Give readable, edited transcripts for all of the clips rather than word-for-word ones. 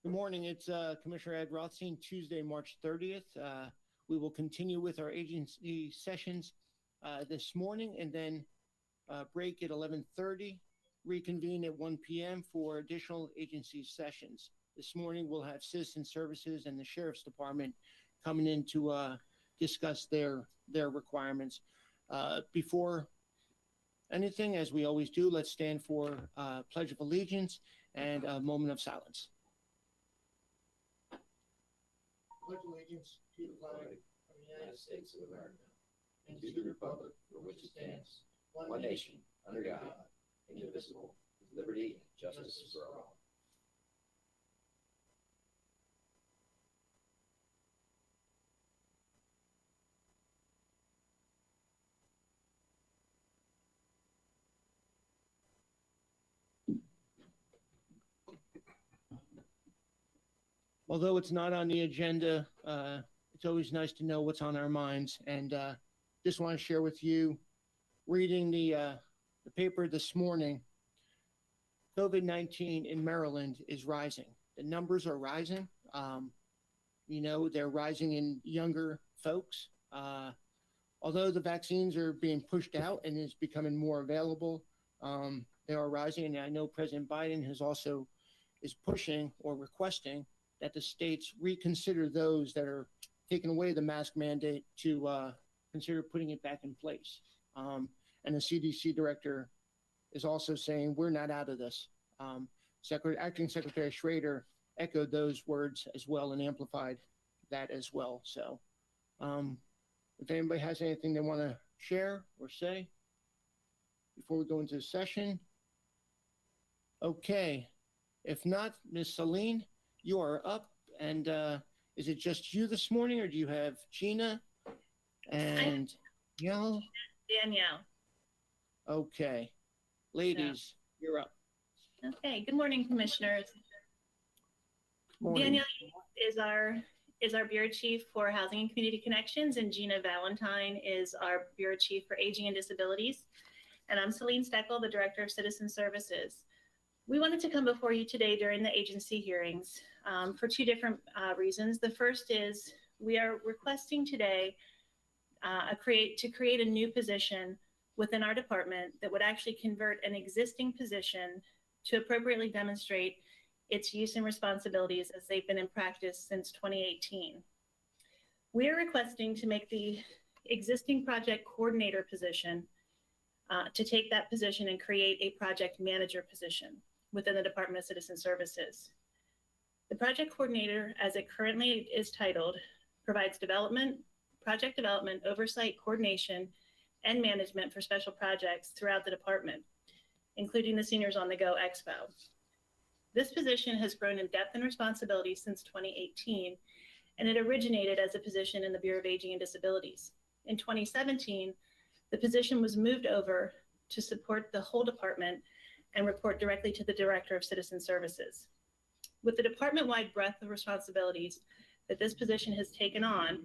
Good morning. It's Commissioner Ed Rothstein, Tuesday, March 30th. We will continue with our agency sessions this morning and then break at 11:30, reconvene at 1 p.m. for additional agency sessions. This morning, we'll have Citizen Services and the Sheriff's Department coming in to discuss their requirements. Before anything, as we always do, let's stand for Pledge of Allegiance and a moment of silence. Pledge allegiance to the flag of the United States of America and to the republic for which it stands, one nation, under God, indivisible, with liberty and justice for all. Although it's not on the agenda, it's always nice to know what's on our minds. And just want to share with you, reading the paper this morning, COVID-19 in Maryland is rising. The numbers are rising. They're rising in younger folks. Although the vaccines are being pushed out and is becoming more available, they are rising. And I know President Biden is pushing or requesting that the states reconsider those that are taking away the mask mandate to consider putting it back in place. And the CDC director is also saying we're not out of this. Acting Secretary Schrader echoed those words as well and amplified that as well. So if anybody has anything they want to share or say before we go into the session. Okay. If not, Ms. Celine, you are up, and is it just you this morning, or do you have Gina and Danielle? Danielle. Okay. Ladies, you're up. Okay. Good morning, commissioners. Morning. Danielle is our bureau chief for Housing and Community Connections, and Gina Valentine is our bureau chief for Aging and Disabilities. And I'm Celine Steckel, the director of Citizen Services. We wanted to come before you today during the agency hearings for two different reasons. The first is we are requesting today to create a new position within our department that would actually convert an existing position to appropriately demonstrate its use and responsibilities as they've been in practice since 2018. We are requesting to make the existing project coordinator position to take that position and create a project manager position within the Department of Citizen Services. The project coordinator, as it currently is titled, provides project development, oversight, coordination, and management for special projects throughout the department, including the Seniors on the Go Expo. This position has grown in depth and responsibility since 2018, and it originated as a position in the Bureau of Aging and Disabilities. In 2017, the position was moved over to support the whole department and report directly to the Director of Citizen Services. With the department-wide breadth of responsibilities that this position has taken on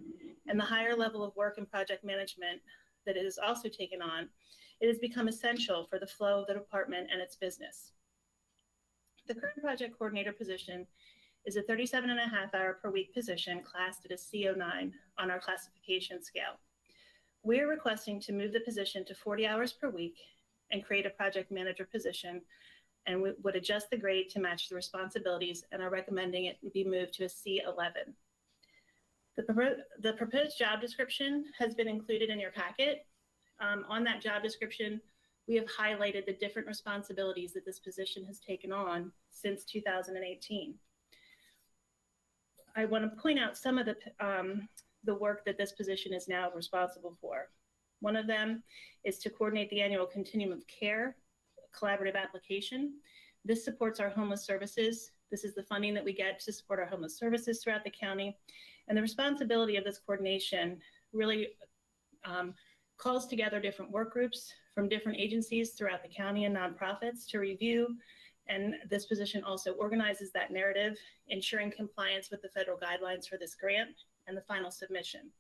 and the higher level of work and project management that it has also taken on, it has become essential for the flow of the department and its business. The current project coordinator position is a 37.5-hour per week position classed at a CO9 on our classification scale. We are requesting to move the position to 40 hours per week and create a project manager position, and we would adjust the grade to match the responsibilities and are recommending it be moved to a C11. The proposed job description has been included in your packet. On that job description, we have highlighted the different responsibilities that this position has taken on since 2018. I want to point out some of the work that this position is now responsible for. One of them is to coordinate the annual Continuum of Care collaborative application. This supports our homeless services. This is the funding that we get to support our homeless services throughout the county. And the responsibility of this coordination really calls together different work groups from different agencies throughout the county and nonprofits to review. And this position also organizes that narrative, ensuring compliance with the federal guidelines for this grant and the final submission.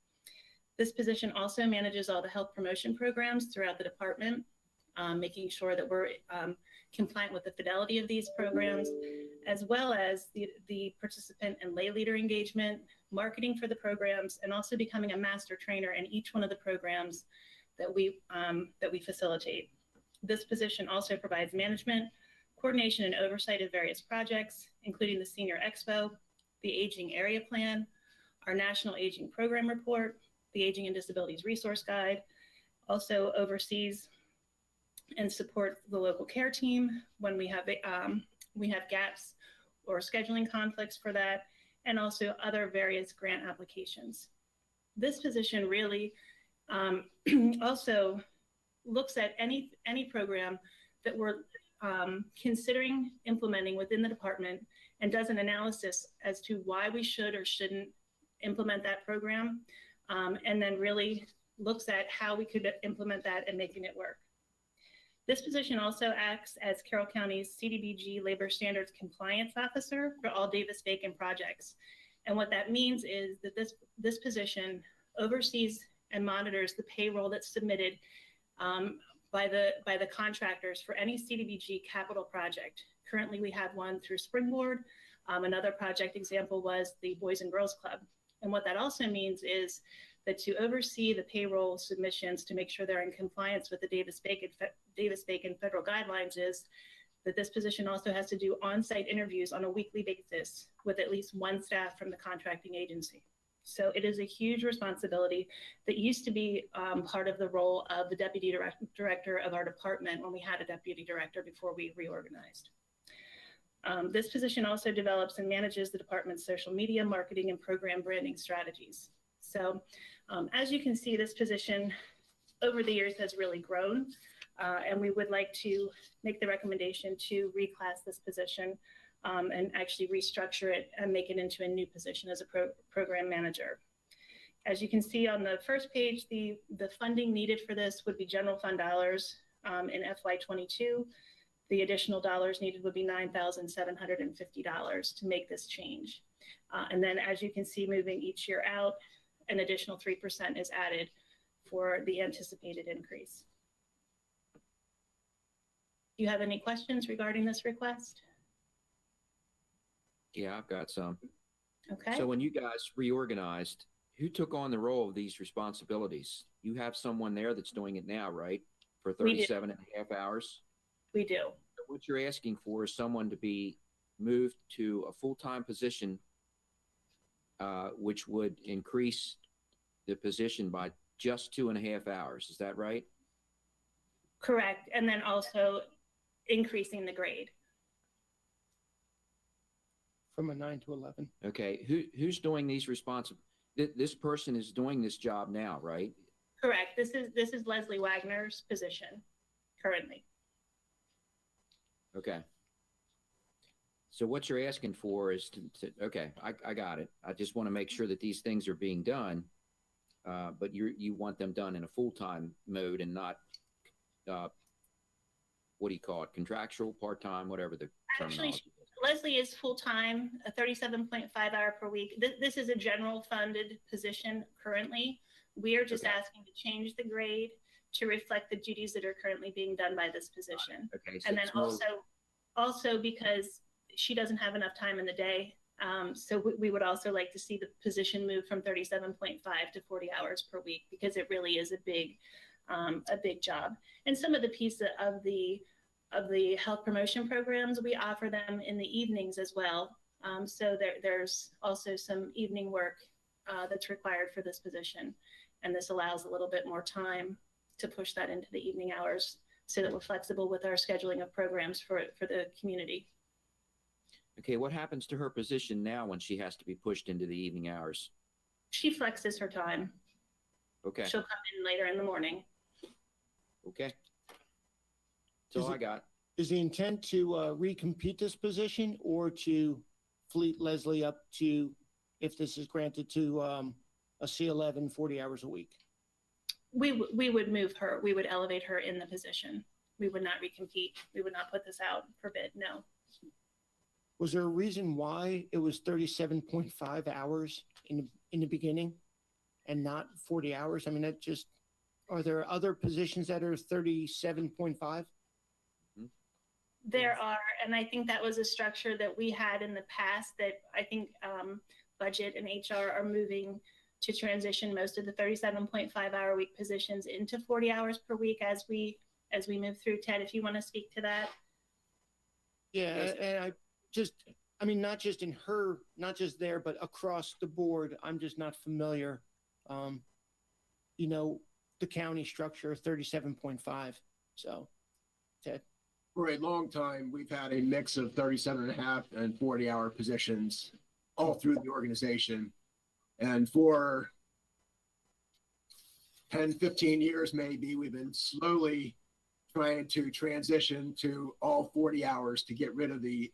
This position also manages all the health promotion programs throughout the department, making sure that we're compliant with the fidelity of these programs, as well as the participant and lay leader engagement, marketing for the programs, and also becoming a master trainer in each one of the programs that we facilitate. This position also provides management, coordination, and oversight of various projects, including the Senior Expo, the Aging Area Plan, our National Aging Program Report, the Aging and Disabilities Resource Guide, also oversees and supports the local care team when we have gaps or scheduling conflicts for that, and also other various grant applications. This position really also looks at any program that we're considering implementing within the department and does an analysis as to why we should or shouldn't implement that program, and then really looks at how we could implement that and making it work. This position also acts as Carroll County's CDBG Labor Standards Compliance Officer for all Davis-Bacon projects. And what that means is that this position oversees and monitors the payroll that's submitted by the contractors for any CDBG capital project. Currently, we have one through Springboard. Another project example was the Boys and Girls Club. And what that also means is that to oversee the payroll submissions to make sure they're in compliance with the Davis-Bacon federal guidelines is that this position also has to do on-site interviews on a weekly basis with at least one staff from the contracting agency. So it is a huge responsibility that used to be part of the role of the deputy director of our department when we had a deputy director before we reorganized. This position also develops and manages the department's social media, marketing, and program branding strategies. So as you can see, this position over the years has really grown, and we would like to make the recommendation to reclass this position and actually restructure it and make it into a new position as a program manager. As you can see on the first page, the funding needed for this would be general fund dollars in FY22. The additional dollars needed would be $9,750 to make this change. And then as you can see, moving each year out, an additional 3% is added for the anticipated increase. Do you have any questions regarding this request? Yeah, I've got some. Okay. So when you guys reorganized, who took on the role of these responsibilities? You have someone there that's doing it now, right? For 37 and a half hours? We do. So what you're asking for is someone to be moved to a full-time position, which would increase the position by just 2.5 hours. Is that right? Correct. And then also increasing the grade. From a 9 to 11. Okay. Who's doing these this person is doing this job now, right? Correct. This is Leslie Wagner's position currently. Okay. So what you're asking for is okay, I got it. I just want to make sure that these things are being done, but you want them done in a full-time mode and not, what do you call it, contractual, part-time, whatever the terminology is. Leslie is full-time, a 37.5 hour per week. This is a general funded position currently. We are just asking to change the grade to reflect the duties that are currently being done by this position. Okay, so and then also because she doesn't have enough time in the day. So we would also like to see the position move from 37.5 to 40 hours per week, because it really is a big job. And some of the pieces of the health promotion programs, we offer them in the evenings as well. So there's also some evening work that's required for this position. And this allows a little bit more time to push that into the evening hours so that we're flexible with our scheduling of programs for the community. Okay, what happens to her position now when she has to be pushed into the evening hours? She flexes her time. Okay. She'll come in later in the morning. Okay. That's all I got. Is the intent to recompete this position or to fleet Leslie up to, if this is granted, to a C11 40 hours a week? We would move her. We would elevate her in the position. We would not recompete. We would not put this out for bid. No. Was there a reason why it was 37.5 hours in the beginning and not 40 hours? I mean, that just Are there other positions that are 37.5? There are, and I think that was a structure that we had in the past that I think budget and HR are moving to transition most of the 37.5-hour week positions into 40 hours per week as we move through. Ted, if you want to speak to that. Yeah, and I mean, not just there, but across the board, I'm just not familiar. The county structure, 37.5. So, Ted. For a long time, we've had a mix of 37.5 and 40-hour positions all through the organization. And for 10, 15 years, maybe, we've been slowly trying to transition to all 40 hours to get rid of the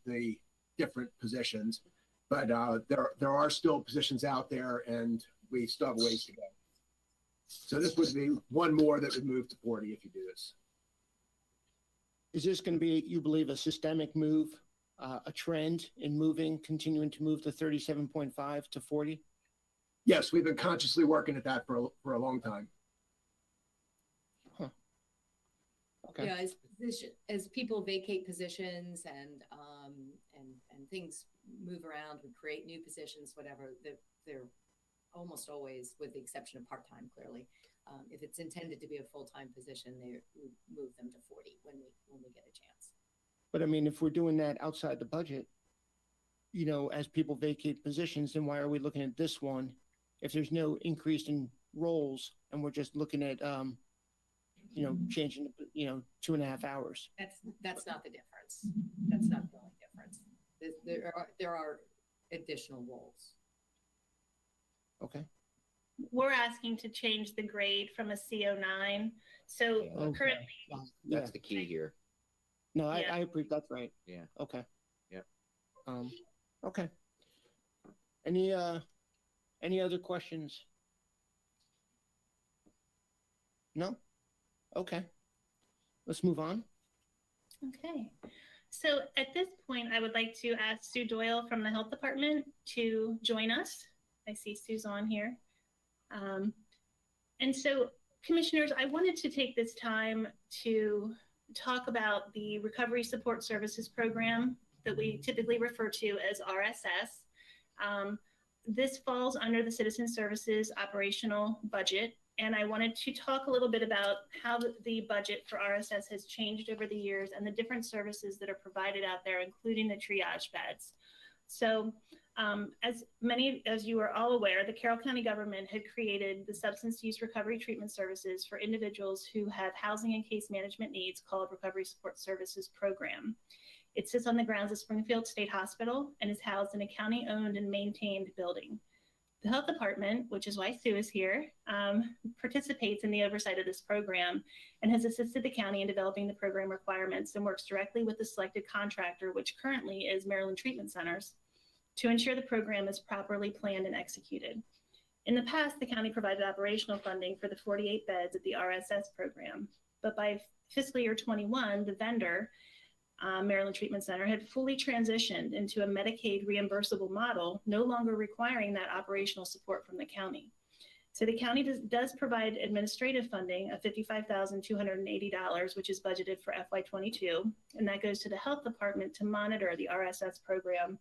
different positions. But there are still positions out there, and we still have a ways to go. So this would be one more that would move to 40 if you do this. Is this going to be, you believe, a systemic move, a trend in continuing to move to 37.5 to 40? Yes, we've been consciously working at that for a long time. Huh. Okay. Yeah, as people vacate positions and things move around, we create new positions, whatever, they're almost always, with the exception of part-time, clearly. If it's intended to be a full-time position, we move them to 40 when we get a chance. But I mean, if we're doing that outside the budget, as people vacate positions, then why are we looking at this one if there's no increase in roles and we're just looking at, changing, 2.5 hours? That's not the difference. That's not the only difference. There are additional roles. Okay. We're asking to change the grade from a CO9. So Okay. currently, That's the key here. No, Yeah. I agree. That's right. Yeah. Okay. Yep. Okay. Any other questions? No? Okay. Let's move on. okay. So at this point, I would like to ask Sue Doyle from the Health Department to join us. I see Sue's on here. And so, Commissioners, I wanted to take this time to talk about the Recovery Support Services Program that we typically refer to as RSS. This falls under the Citizen Services operational budget, and I wanted to talk a little bit about how the budget for RSS has changed over the years and the different services that are provided out there, including the triage beds. So, as many as you are all aware, the Carroll County government had created the Substance Use Recovery Treatment Services for individuals who have housing and case management needs, called Recovery Support Services Program. It sits on the grounds of Springfield State Hospital and is housed in a county-owned and maintained building. The Health Department, which is why Sue is here, participates in the oversight of this program and has assisted the county in developing the program requirements and works directly with the selected contractor, which currently is Maryland Treatment Centers, to ensure the program is properly planned and executed. In the past, the county provided operational funding for the 48 beds at the RSS program, but by fiscal year 21, the vendor, Maryland Treatment Center, had fully transitioned into a Medicaid reimbursable model, no longer requiring that operational support from the county. So the county does provide administrative funding of $55,280, which is budgeted for FY22, and that goes to the Health Department to monitor the RSS program.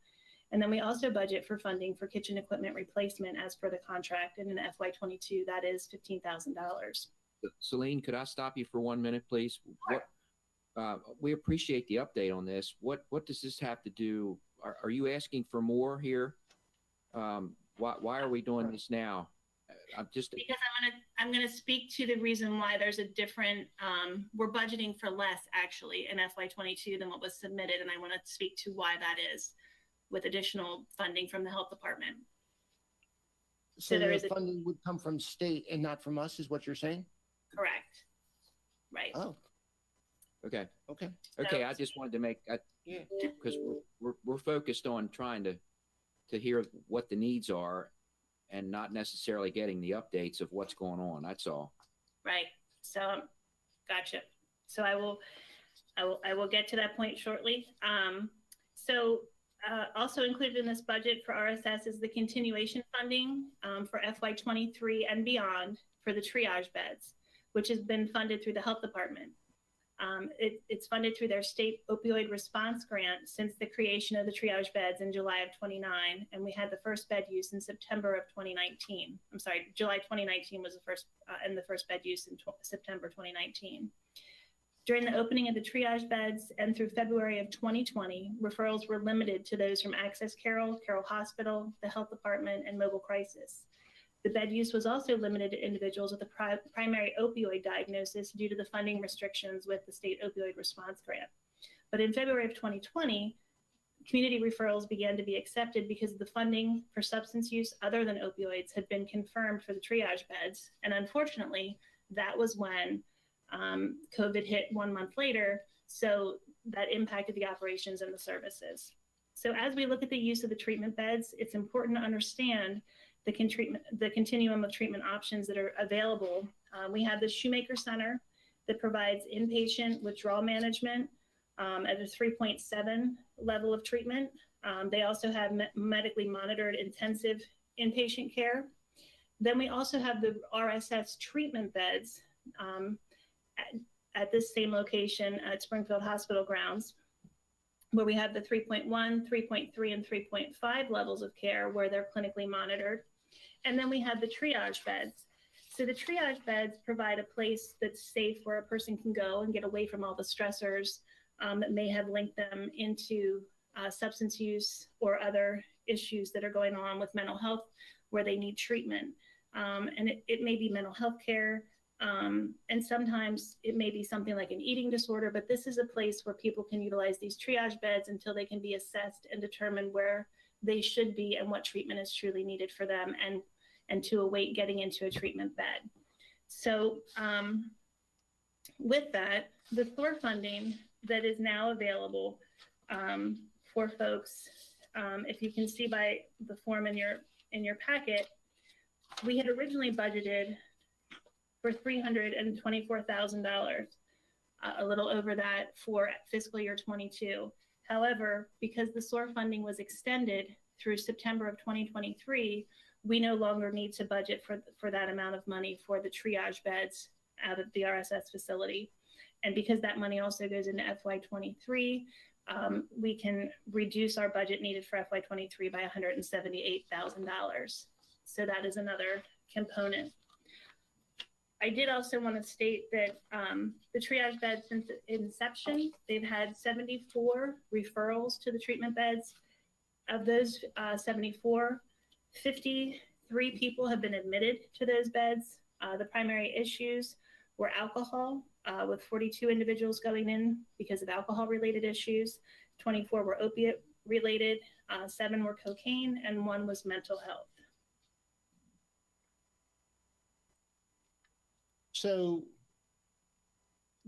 And then we also budget for funding for kitchen equipment replacement as per the contract. And in FY22, that is $15,000. Celine, could I stop you for 1 minute, please? We appreciate the update on this. What does this have to do? Are you asking for more here? Why are we doing this now? Because I'm gonna speak to the reason why there's a different. We're budgeting for less actually in FY22 than what was submitted, and I want to speak to why that is, with additional funding from the Health Department. So the funding would come from state and not from us, is what you're saying? Correct. Right. Oh, okay. okay. Okay, I just wanted to make, Yeah. because we're focused on trying to hear what the needs are and not necessarily getting the updates of what's going on. That's all. Right. So, gotcha. So I will get to that point shortly. Also included in this budget for RSS is the continuation funding for FY23 and beyond for the triage beds. which has been funded through the health department. It's funded through their state opioid response grant since the creation of the triage beds in July of 29, and we had the first bed use in September of 2019. I'm sorry, July 2019 was the first, and the first bed use in September 2019. During the opening of the triage beds and through February of 2020, referrals were limited to those from Access Carroll, Carroll Hospital, the health department, and mobile crisis. The bed use was also limited to individuals with a primary opioid diagnosis due to the funding restrictions with the state opioid response grant. But in February of 2020, community referrals began to be accepted because the funding for substance use other than opioids had been confirmed for the triage beds. And unfortunately, that was when COVID hit 1 month later. So that impacted the operations and the services. So as we look at the use of the treatment beds, it's important to understand the continuum of treatment options that are available. We have the Shoemaker Center that provides inpatient withdrawal management at a 3.7 level of treatment. They also have medically monitored intensive inpatient care. Then we also have the RSS treatment beds at this same location at Springfield Hospital grounds, where we have the 3.1, 3.3, and 3.5 levels of care where they're clinically monitored. And then we have the triage beds. So the triage beds provide a place that's safe where a person can go and get away from all the stressors that may have linked them into substance use or other issues that are going on with mental health where they need treatment. And it may be mental health care, and sometimes it may be something like an eating disorder, but this is a place where people can utilize these triage beds until they can be assessed and determine where they should be and what treatment is truly needed for them, and to await getting into a treatment bed. So with that, the SOAR funding that is now available for folks, if you can see by the form in your packet, we had originally budgeted for $324,000, a little over that for fiscal year 22. However, because the SOAR funding was extended through September of 2023, we no longer need to budget for that amount of money for the triage beds out of the RSS facility. And because that money also goes into FY23, we can reduce our budget needed for FY23 by $178,000. So that is another component. I did also want to state that the triage beds since inception, they've had 74 referrals to the treatment beds. Of those 74, 53 people have been admitted to those beds. The primary issues were alcohol, with 42 individuals going in because of alcohol-related issues. 24 were opiate-related, 7 were cocaine, and 1 was mental health. So,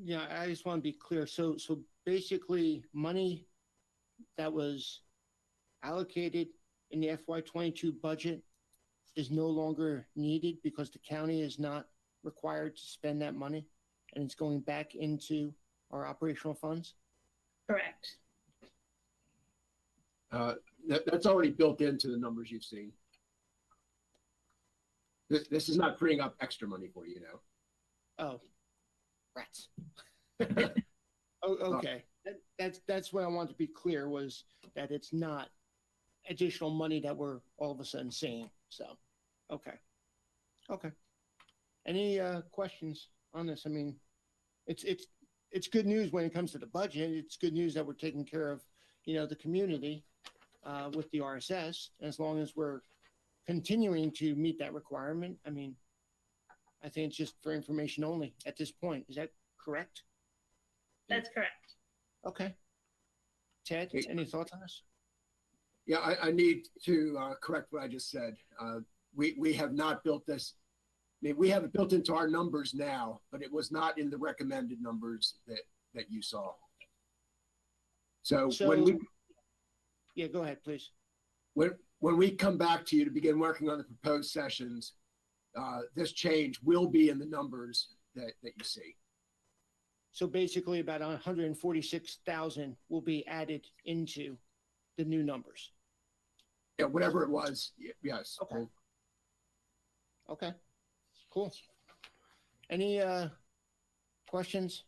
yeah, I just want to be clear. So basically, money that was allocated in the FY22 budget is no longer needed because the county is not required to spend that money, and it's going back into our operational funds? Correct. That's already built into the numbers you've seen. This is not freeing up extra money for you now. Oh, rats. Oh, okay. That's what I want to be clear, was that it's not additional money that we're all of a sudden seeing. So, okay. Any questions on this? I mean, it's good news when it comes to the budget. It's good news that we're taking care of, the community with the RSS. As long as we're continuing to meet that requirement, I mean, I think it's just for information only at this point. Is that correct? That's correct. Okay. Ted, any thoughts on this? Yeah, I need to correct what I just said. We have not built this. I mean, we have it built into our numbers now, but it was not in the recommended numbers that you saw. So when we, yeah, go ahead, please. when we come back to you to begin working on the proposed sessions, this change will be in the numbers that you see. So basically about 146,000 will be added into the new numbers. Yeah, whatever it was, yes. Okay. Okay, cool. Any questions,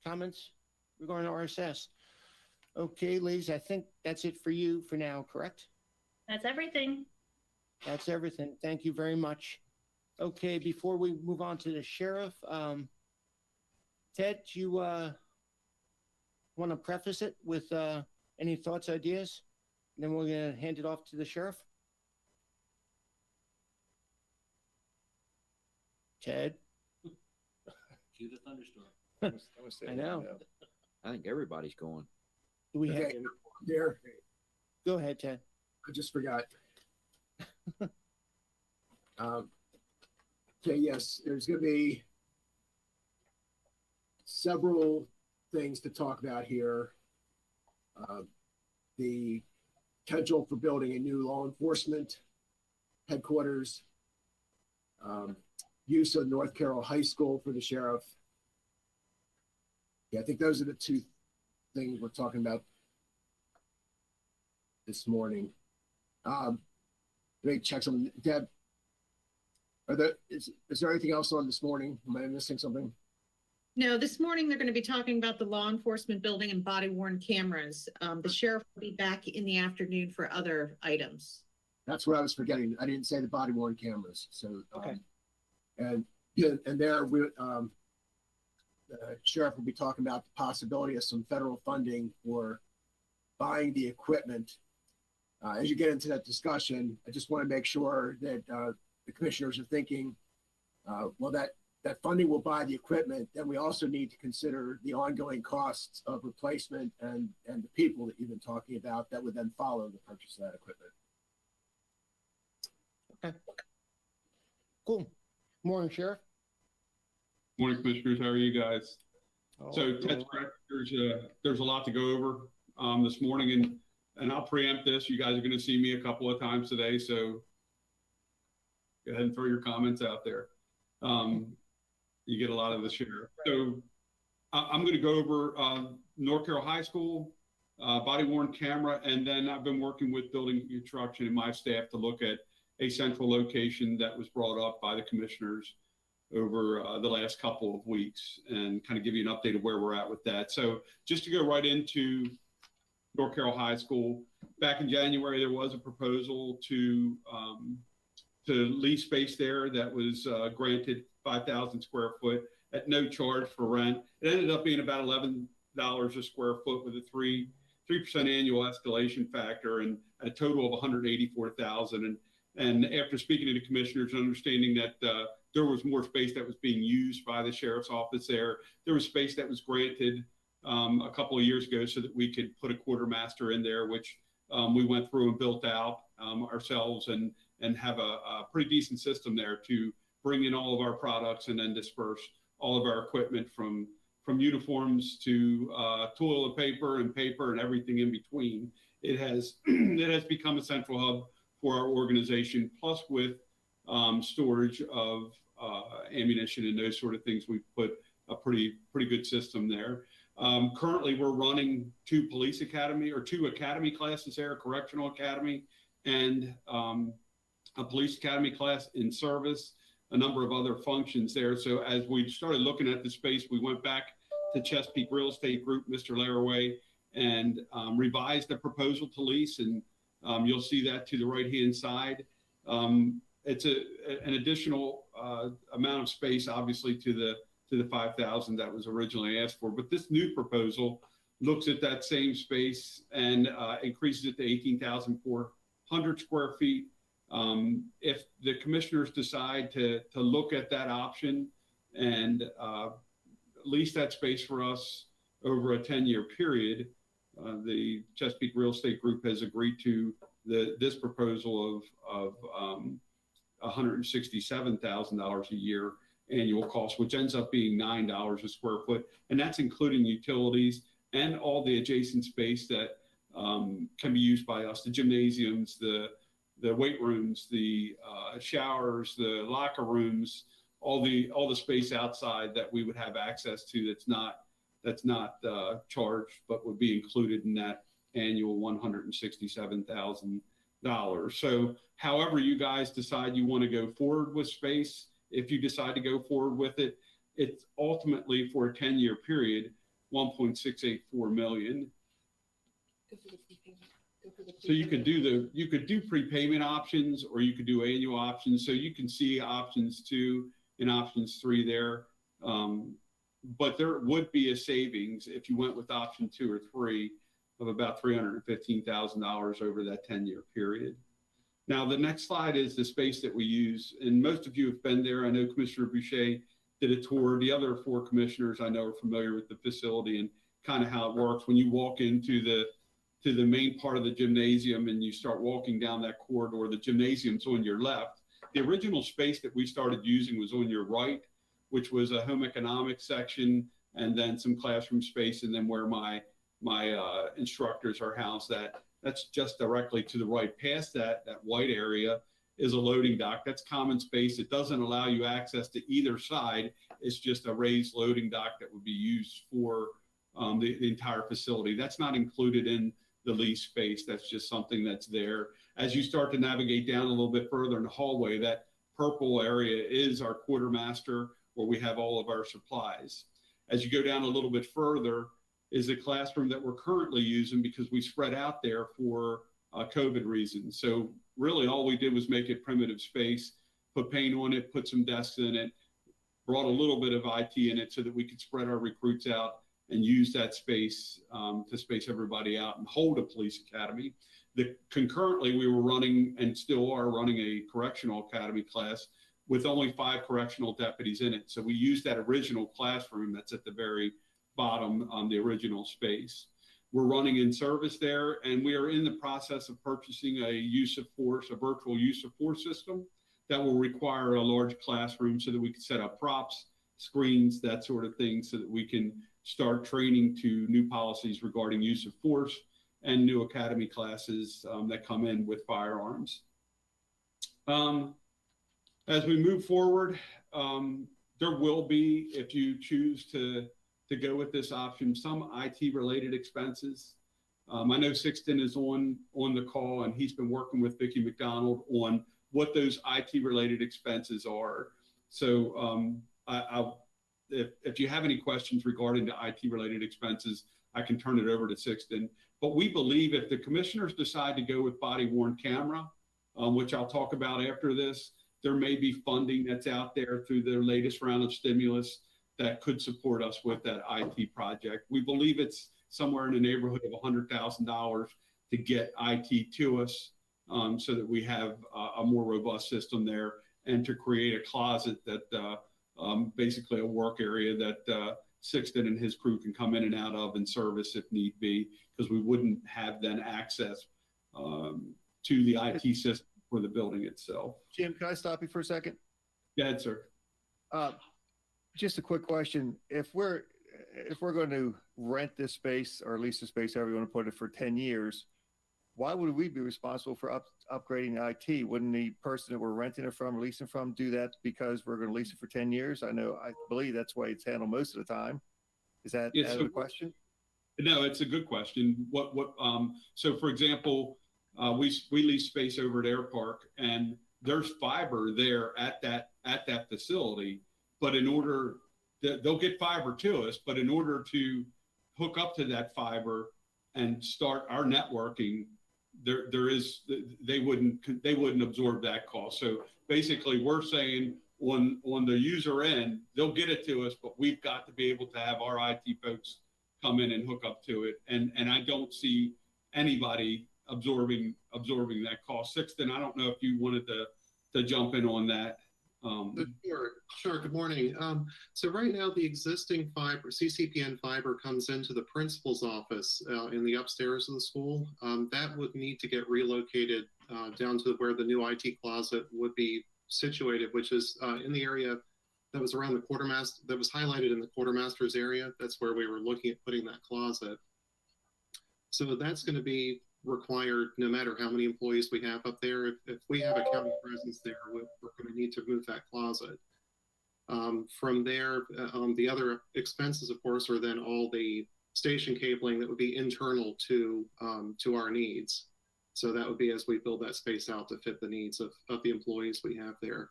comments regarding RSS? Okay, ladies, I think that's it for you for now, correct? That's everything. That's everything. Thank you very much. Okay, before we move on to the sheriff, Ted, do you want to preface it with any thoughts, ideas? And then we're going to hand it off to the sheriff. Ted? Cue the thunderstorm. I know. I think everybody's going. Do we have? Okay, there, Go ahead, Ted. I just forgot. Okay, yes, there's going to be several things to talk about here. The potential for building a new law enforcement headquarters, use of North Carroll High School for the sheriff. Yeah, I think those are the two things we're talking about this morning. Let me check some. Deb, is there anything else on this morning? Am I missing something? No, this morning they're going to be talking about the law enforcement building and body worn cameras. The sheriff will be back in the afternoon for other items. That's what I was forgetting. I didn't say the body worn cameras. So, Okay. And there we, the sheriff will be talking about the possibility of some federal funding for buying the equipment. As you get into that discussion, I just want to make sure that the commissioners are thinking, well, that funding will buy the equipment. Then we also need to consider the ongoing costs of replacement and the people that you've been talking about that would then follow the purchase of that equipment. Okay. Cool. Morning, Sheriff. Morning, Commissioners. How are you guys? So Oh, Ted's correct. There's a lot to go over this morning, and I'll preempt this. You guys are going to see me a couple of times today, so go ahead and throw your comments out there. You get a lot of the share. So I'm going to go over North Carroll High School, body worn camera, and then I've been working with building construction and my staff to look at a central location that was brought up by the commissioners over the last couple of weeks, and kind of give you an update of where we're at with that. So just to go right into North Carroll High School, back in January, there was a proposal to lease space there that was granted 5,000 square foot at no charge for rent. It ended up being about $11 a square foot with a 3% annual escalation factor, and a total of 184,000. And after speaking to the commissioners and understanding that there was more space that was being used by the sheriff's office there was space that was granted a couple of years ago so that we could put a quartermaster in there, which we went through and built out ourselves, and have a pretty decent system there to bring in all of our products and then disperse all of our equipment from uniforms to toilet paper and everything in between. It has become a central hub for our organization, plus with storage of ammunition and those sort of things. We've put a pretty good system there. Currently, we're running two academy classes there, a correctional academy and a police academy class in service, a number of other functions there. So as we started looking at the space, we went back to Chesapeake Real Estate Group, Mr. Laraway, and revised the proposal to lease. And you'll see that to the right-hand side. It's an additional amount of space, obviously, to the 5,000 that was originally asked for. But this new proposal looks at that same space and increases it to 18,400 square feet. If the commissioners decide to look at that option and lease that space for us over a 10-year period, the Chesapeake Real Estate Group has agreed to this proposal of $167,000 a year annual cost, which ends up being $9 a square foot, and that's including utilities and all the adjacent space that can be used by us: the gymnasiums, the weight rooms, the showers, the locker rooms, all the space outside that we would have access to that's not charged, but would be included in that annual $167,000. So however you guys decide you want to go forward with space, if you decide to go forward with it, it's ultimately for a 10-year period, 1.684 million. So you could do prepayment options, or you could do annual options. So you can see options 2 and options 3 there. But there would be a savings if you went with option 2 or 3 of about $315,000 over that 10-year period. Now, the next slide is the space that we use, and most of you have been there. I know Commissioner Boucher did a tour. The other 4 commissioners I know are familiar with the facility and kind of how it works. When you walk into the main part of the gymnasium and you start walking down that corridor, the gymnasium's on your left. The original space that we started using was on your right, which was a home economics section, and then some classroom space, and then where my instructors are housed. That's just directly to the right. Past that white area is a loading dock. That's common space. It doesn't allow you access to either side. It's just a raised loading dock that would be used for the entire facility. That's not included in the lease space. That's just something that's there. As you start to navigate down a little bit further in the hallway, that purple area is our quartermaster, where we have all of our supplies. As you go down a little bit further is a classroom that we're currently using because we spread out there for COVID reasons. So really all we did was make it primitive space, put paint on it, put some desks in it, brought a little bit of IT in it so that we could spread our recruits out and use that space to space everybody out and hold a police academy. Concurrently, we were running and still are running a correctional academy class with only 5 correctional deputies in it. So we used that original classroom that's at the very bottom, the original space. We're running in service there, and we are in the process of purchasing a use of force, a virtual use of force system that will require a large classroom so that we can set up props, screens, that sort of thing, so that we can start training to new policies regarding use of force and new academy classes that come in with firearms. As we move forward, there will be, if you choose to go with this option, some IT related expenses. I know Sixton is on the call, and he's been working with Vicki McDonald on what those IT related expenses are. So if you have any questions regarding the IT related expenses, I can turn it over to Sixton. But we believe if the commissioners decide to go with body worn camera, which I'll talk about after this, there may be funding that's out there through their latest round of stimulus that could support us with that IT project. We believe it's somewhere in the neighborhood of $100,000 to get IT to us so that we have a more robust system there, and to create a closet that basically a work area that Sixton and his crew can come in and out of and service if need be, because we wouldn't have then access to the IT system for the building itself. Jim, can I stop you for a second? Go ahead, sir. Just a quick question. If we're going to rent this space or lease the space, however you want to put it, for 10 years, why would we be responsible for upgrading IT? Wouldn't the person that we're renting it from or leasing from do that because we're going to lease it for 10 years? I believe that's the way it's handled most of the time. Is that Yeah, a question? No, it's a good question. So for example, we lease space over at Air Park, and there's fiber there at that facility. But in order they'll get fiber to us, but in order to hook up to that fiber and start our networking, they wouldn't absorb that cost. So basically, we're saying on the user end, they'll get it to us, but we've got to be able to have our IT folks come in and hook up to it. And I don't see anybody absorbing that cost. Sixton, I don't know if you wanted to jump in on that. Sure. Good morning. So right now, the existing fiber, CCPN fiber, comes into the principal's office in the upstairs of the school. That would need to get relocated down to where the new IT closet would be situated, which is in the area that was around the quartermaster, that was highlighted in the quartermaster's area. That's where we were looking at putting that closet. So that's going to be required no matter how many employees we have up there. If we have a county presence there, we're going to need to move that closet. From there, the other expenses, of course, are then all the station cabling that would be internal to our needs. So that would be as we build that space out to fit the needs of the employees we have there.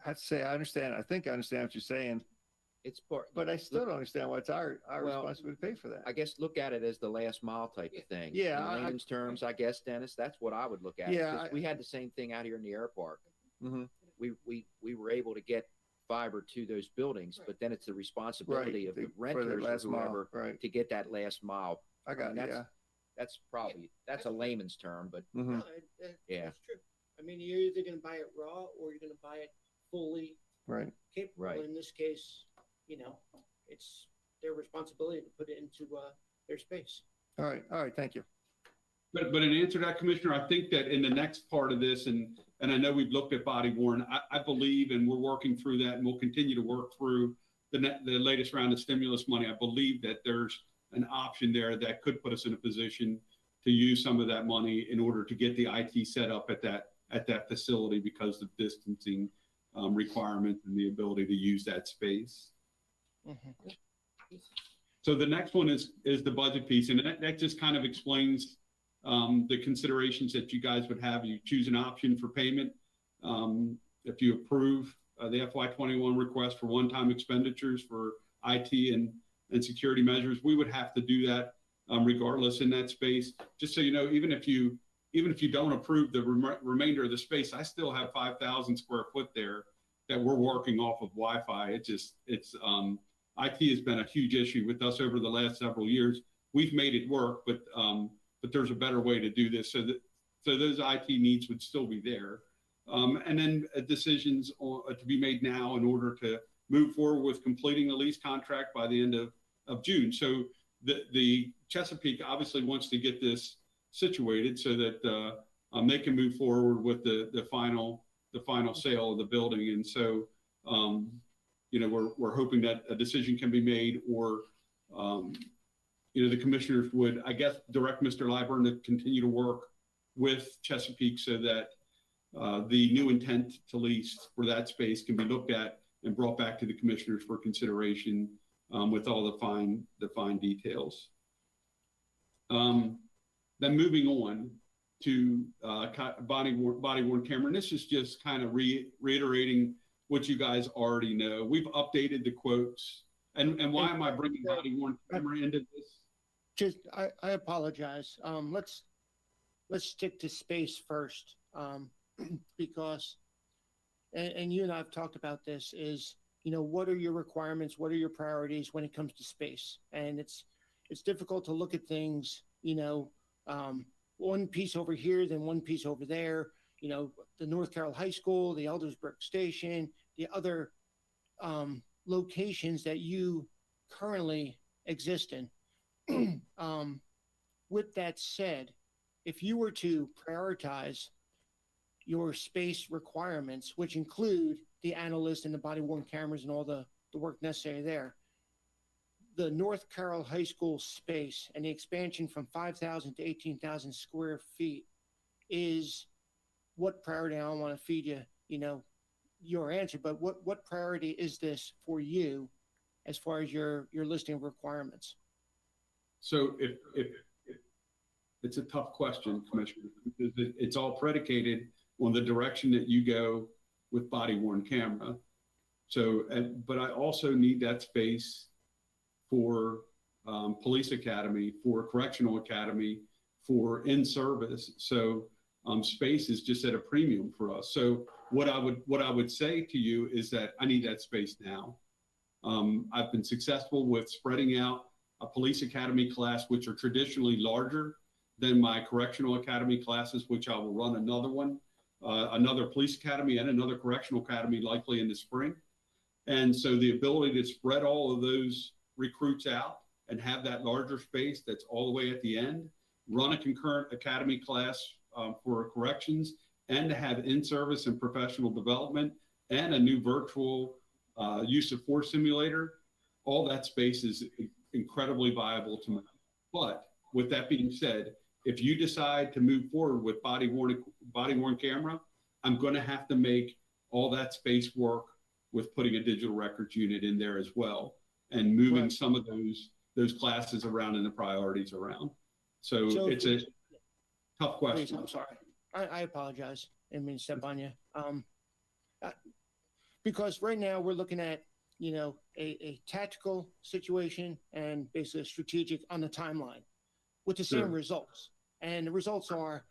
have to say, I understand. I think I understand what you're saying, It's part, but I still don't understand why it's our Well, responsibility to pay for that. I guess look at it as the last mile type of thing. Yeah, In layman's terms, I guess, Dennis, that's what I would look at. it, Yeah, 'cause we had the same thing out here in the air park. Mhm. We were able to get fiber to those buildings, but then it's the responsibility of the For the renters or last mile, whoever right. to get that last mile. I got mean, it, yeah. That's probably, that's a layman's term, but Mhm. No, Yeah. That's true. I mean, you're either gonna buy it raw or you're gonna buy it fully Right. capable. Right. In this case, you know, it's their responsibility to put it into, their space. All right, thank you. But in answer to that, Commissioner, I think that in the next part of this, and I know we've looked at body worn, I believe, and we're working through that, and we'll continue to work through the latest round of stimulus money. I believe that there's an option there that could put us in a position to use some of that money in order to get the IT set up at that facility because of distancing requirements and the ability to use that space. So the next one is the budget piece, and that just kind of explains the considerations that you guys would have. You choose an option for payment. If you approve the FY21 request for one-time expenditures for IT and security measures, we would have to do that regardless in that space. Just so you know, even if you don't approve the remainder of the space, I still have 5,000 square foot there that we're working off of Wi-Fi. IT has been a huge issue with us over the last several years. We've made it work, but there's a better way to do this so those IT needs would still be there. And then decisions to be made now in order to move forward with completing the lease contract by the end of June. So the Chesapeake obviously wants to get this situated so that they can move forward with the final sale of the building. And so, we're hoping that a decision can be made, or the commissioners would, I guess, direct Mr. Liburn to continue to work with Chesapeake so that the new intent to lease for that space can be looked at and brought back to the commissioners for consideration with all the fine details. Then moving on to body worn camera, and this is just kind of reiterating what you guys already know. We've updated the quotes, and why am I bringing body worn camera into this? Just, I apologize. Let's stick to space first, because, and you and I have talked about this, is, what are your requirements? What are your priorities when it comes to space? And it's difficult to look at things, one piece over here, then one piece over there, the North Carroll High School, the Eldersburg Station, the other locations that you currently exist in. With that said, if you were to prioritize your space requirements, which include the analyst and the body worn cameras and all the work necessary there, the North Carroll High School space and the expansion from 5,000 to 18,000 square feet is what priority. I don't want to feed you, your answer, but what priority is this for you as far as your listing of requirements? So if it's a tough question, Commissioner, because it's all predicated on the direction that you go with body worn camera. So, but I also need that space for police academy, for correctional academy, for in-service. So space is just at a premium for us. So what I would say to you is that I need that space now. I've been successful with spreading out a police academy class, which are traditionally larger than my correctional academy classes, which I will run another one, another police academy and another correctional academy likely in the spring. And so the ability to spread all of those recruits out and have that larger space that's all the way at the end, run a concurrent academy class for corrections, and to have in-service and professional development and a new virtual use of force simulator, all that space is incredibly viable to me. But with that being said, if you decide to move forward with body worn camera, I'm going to have to make all that space work with putting a digital records unit in there as well, and moving some of those classes around and the priorities around. So it's a tough question. Please, I'm sorry. I apologize. I didn't mean to step on you. because right now we're looking at, a tactical situation and basically a strategic on the timeline with the same Sure. results. And the results are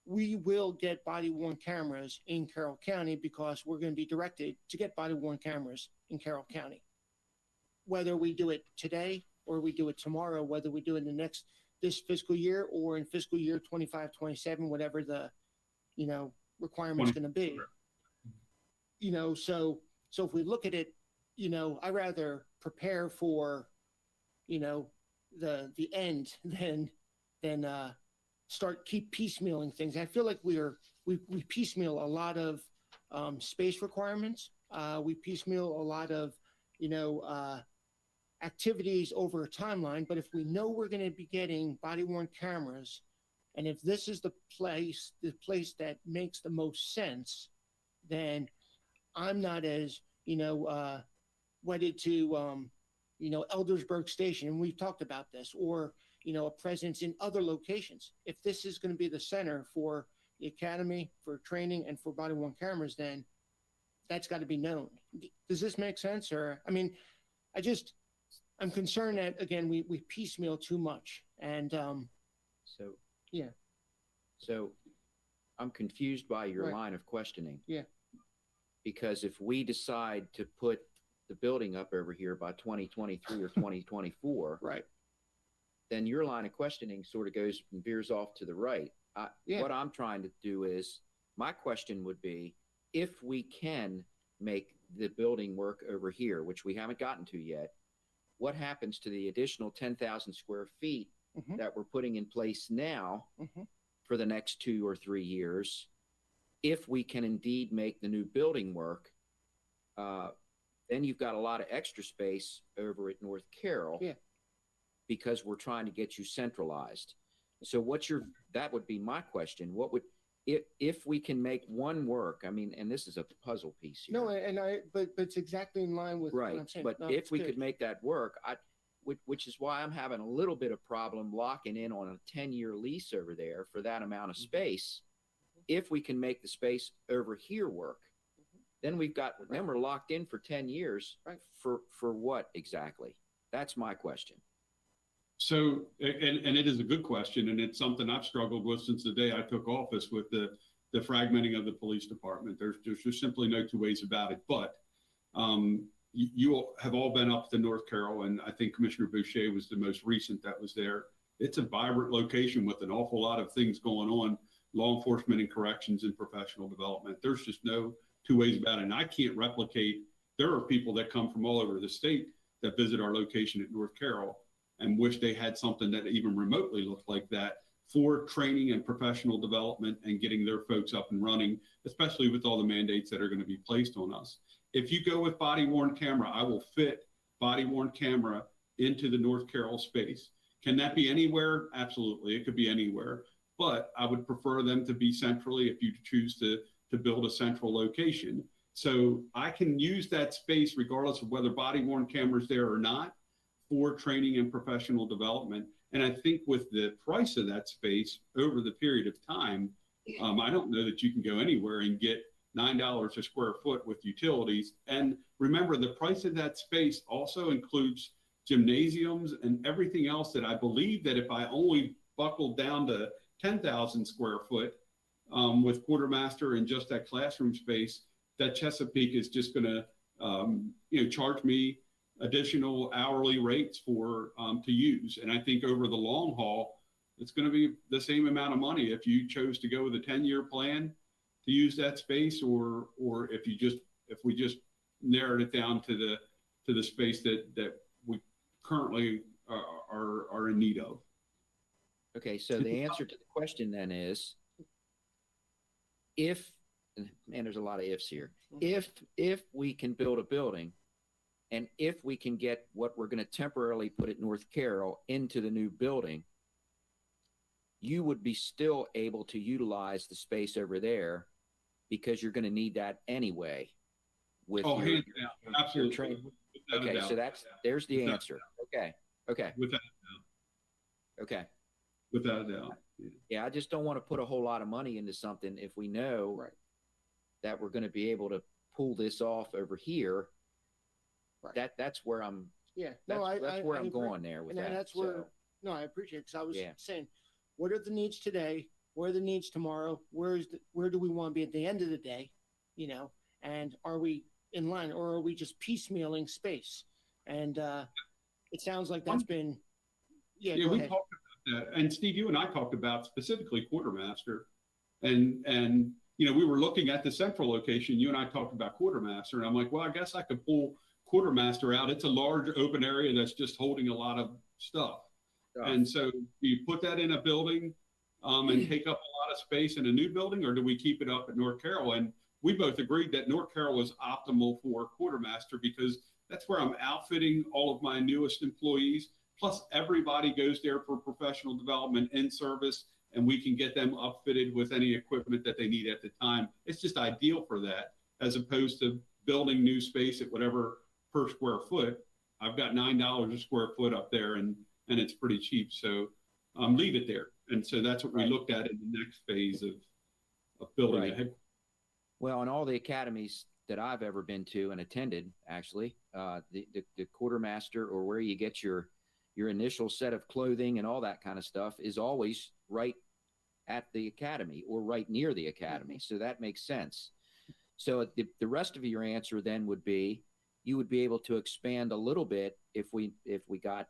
we will get body worn cameras in Carroll County because we're going to be directed to get body worn cameras in Carroll County. Whether we do it today or we do it tomorrow, whether we do it in this fiscal year or in fiscal year 25, 27, whatever the, requirement's going to be. So if we look at it, I rather prepare for, the end than keep piecemealing things. I feel like we piecemeal a lot of space requirements. We piecemeal a lot of, activities over a timeline. But if we know we're going to be getting body worn cameras, and if this is the place that makes the most sense, then I'm not as, wedded to, Eldersburg Station. And we've talked about this, or, a presence in other locations. If this is going to be the center for the academy, for training, and for body worn cameras, then that's got to be known. Does this make sense? Or, I'm concerned that, again, we piecemeal too much. And, So. Yeah. So I'm confused by your Right. line of questioning. Yeah. Because if we decide to put the building up over here by 2023 or 2024, right. then your line of questioning sort of goes and veers off to the right. Yeah. What I'm trying to do is, my question would be, if we can make the building work over here, which we haven't gotten to yet, what happens to the additional 10,000 square feet Mhm. that we're putting in place now Mhm. for the next 2 or 3 years? If we can indeed make the new building work, then you've got a lot of extra space over at North Carroll. Yeah. Because we're trying to get you centralized. So that would be my question. What would, if we can make one work, and this is a puzzle piece here. No, but it's exactly in line with what I'm Right, saying. but No, if it's we good. could make that work, which is why I'm having a little bit of problem locking in on a 10-year lease over there for that amount of space. If we can make the space over here work, then we're locked in for 10 years. Right. For what exactly? That's my question. So, and it is a good question, and it's something I've struggled with since the day I took office with the fragmenting of the police department. There's just simply no two ways about it. But you have all been up to North Carroll, and I think Commissioner Boucher was the most recent that was there. It's a vibrant location with an awful lot of things going on, law enforcement and corrections and professional development. There's just no two ways about it. And I can't replicate. There are people that come from all over the state that visit our location at North Carroll and wish they had something that even remotely looked like that for training and professional development and getting their folks up and running, especially with all the mandates that are going to be placed on us. If you go with body worn camera, I will fit body worn camera into the North Carroll space. Can that be anywhere? Absolutely. It could be anywhere, but I would prefer them to be centrally if you choose to build a central location. So I can use that space regardless of whether body worn cameras there or not for training and professional development. And I think with the price of that space over the period of time, I don't know that you can go anywhere and get $9 a square foot with utilities. And remember, the price of that space also includes gymnasiums and everything else that I believe that if I only buckled down to 10,000 square foot with quartermaster and just that classroom space, that Chesapeake is just going to, charge me additional hourly rates for to use. And I think over the long haul, it's going to be the same amount of money if you chose to go with a 10-year plan to use that space, or if we just narrowed it down to the space that we currently are in need of. Okay, so the answer to the question then is, if, man, there's a lot of ifs here. If we can build a building, and if we can get what we're going to temporarily put at North Carroll into the new building, you would be still able to utilize the space over there because you're going to need that anyway. With Oh, your, hands down, absolutely. training. Without a Okay, doubt. so there's the Without answer. Okay, Without okay. a doubt. Yeah. Yeah, I just don't want to put a whole lot of money into something if we know Right. that we're going to be able to pull this off over here, Right. that's where I'm, Yeah, that's, no, that's where I I'm agree. going there with And that. that's where, So, no, I appreciate it, because I was Yeah. saying, what are the needs today? Where are the needs tomorrow? Where do we want to be at the end of the day? You know, and are we in line, or are we just piecemealing space? And it sounds like that's been, yeah, Yeah, go we ahead. talked about that. And Steve, you and I talked about specifically quartermaster. And, we were looking at the central location. You and I talked about quartermaster. And I'm like, well, I guess I could pull quartermaster out. It's a large open area that's just holding a lot of stuff. And so do you put that in a building and take up a lot of space in a new building, or do we keep it up at North Carroll? And we both agreed that North Carroll is optimal for quartermaster because that's where I'm outfitting all of my newest employees. Plus, everybody goes there for professional development and service, and we can get them upfitted with any equipment that they need at the time. It's just ideal for that, as opposed to building new space at whatever per square foot. I've got $9 a square foot up there, and it's pretty cheap. So leave it there. And so that's what we looked at in the next phase of building Right. a headquarters. well, in all the academies that I've ever been to and attended, actually, the quartermaster, or where you get your initial set of clothing and all that kind of stuff, is always right at the academy or right near the academy. So that makes sense. So the rest of your answer then would be, you would be able to expand a little bit if we got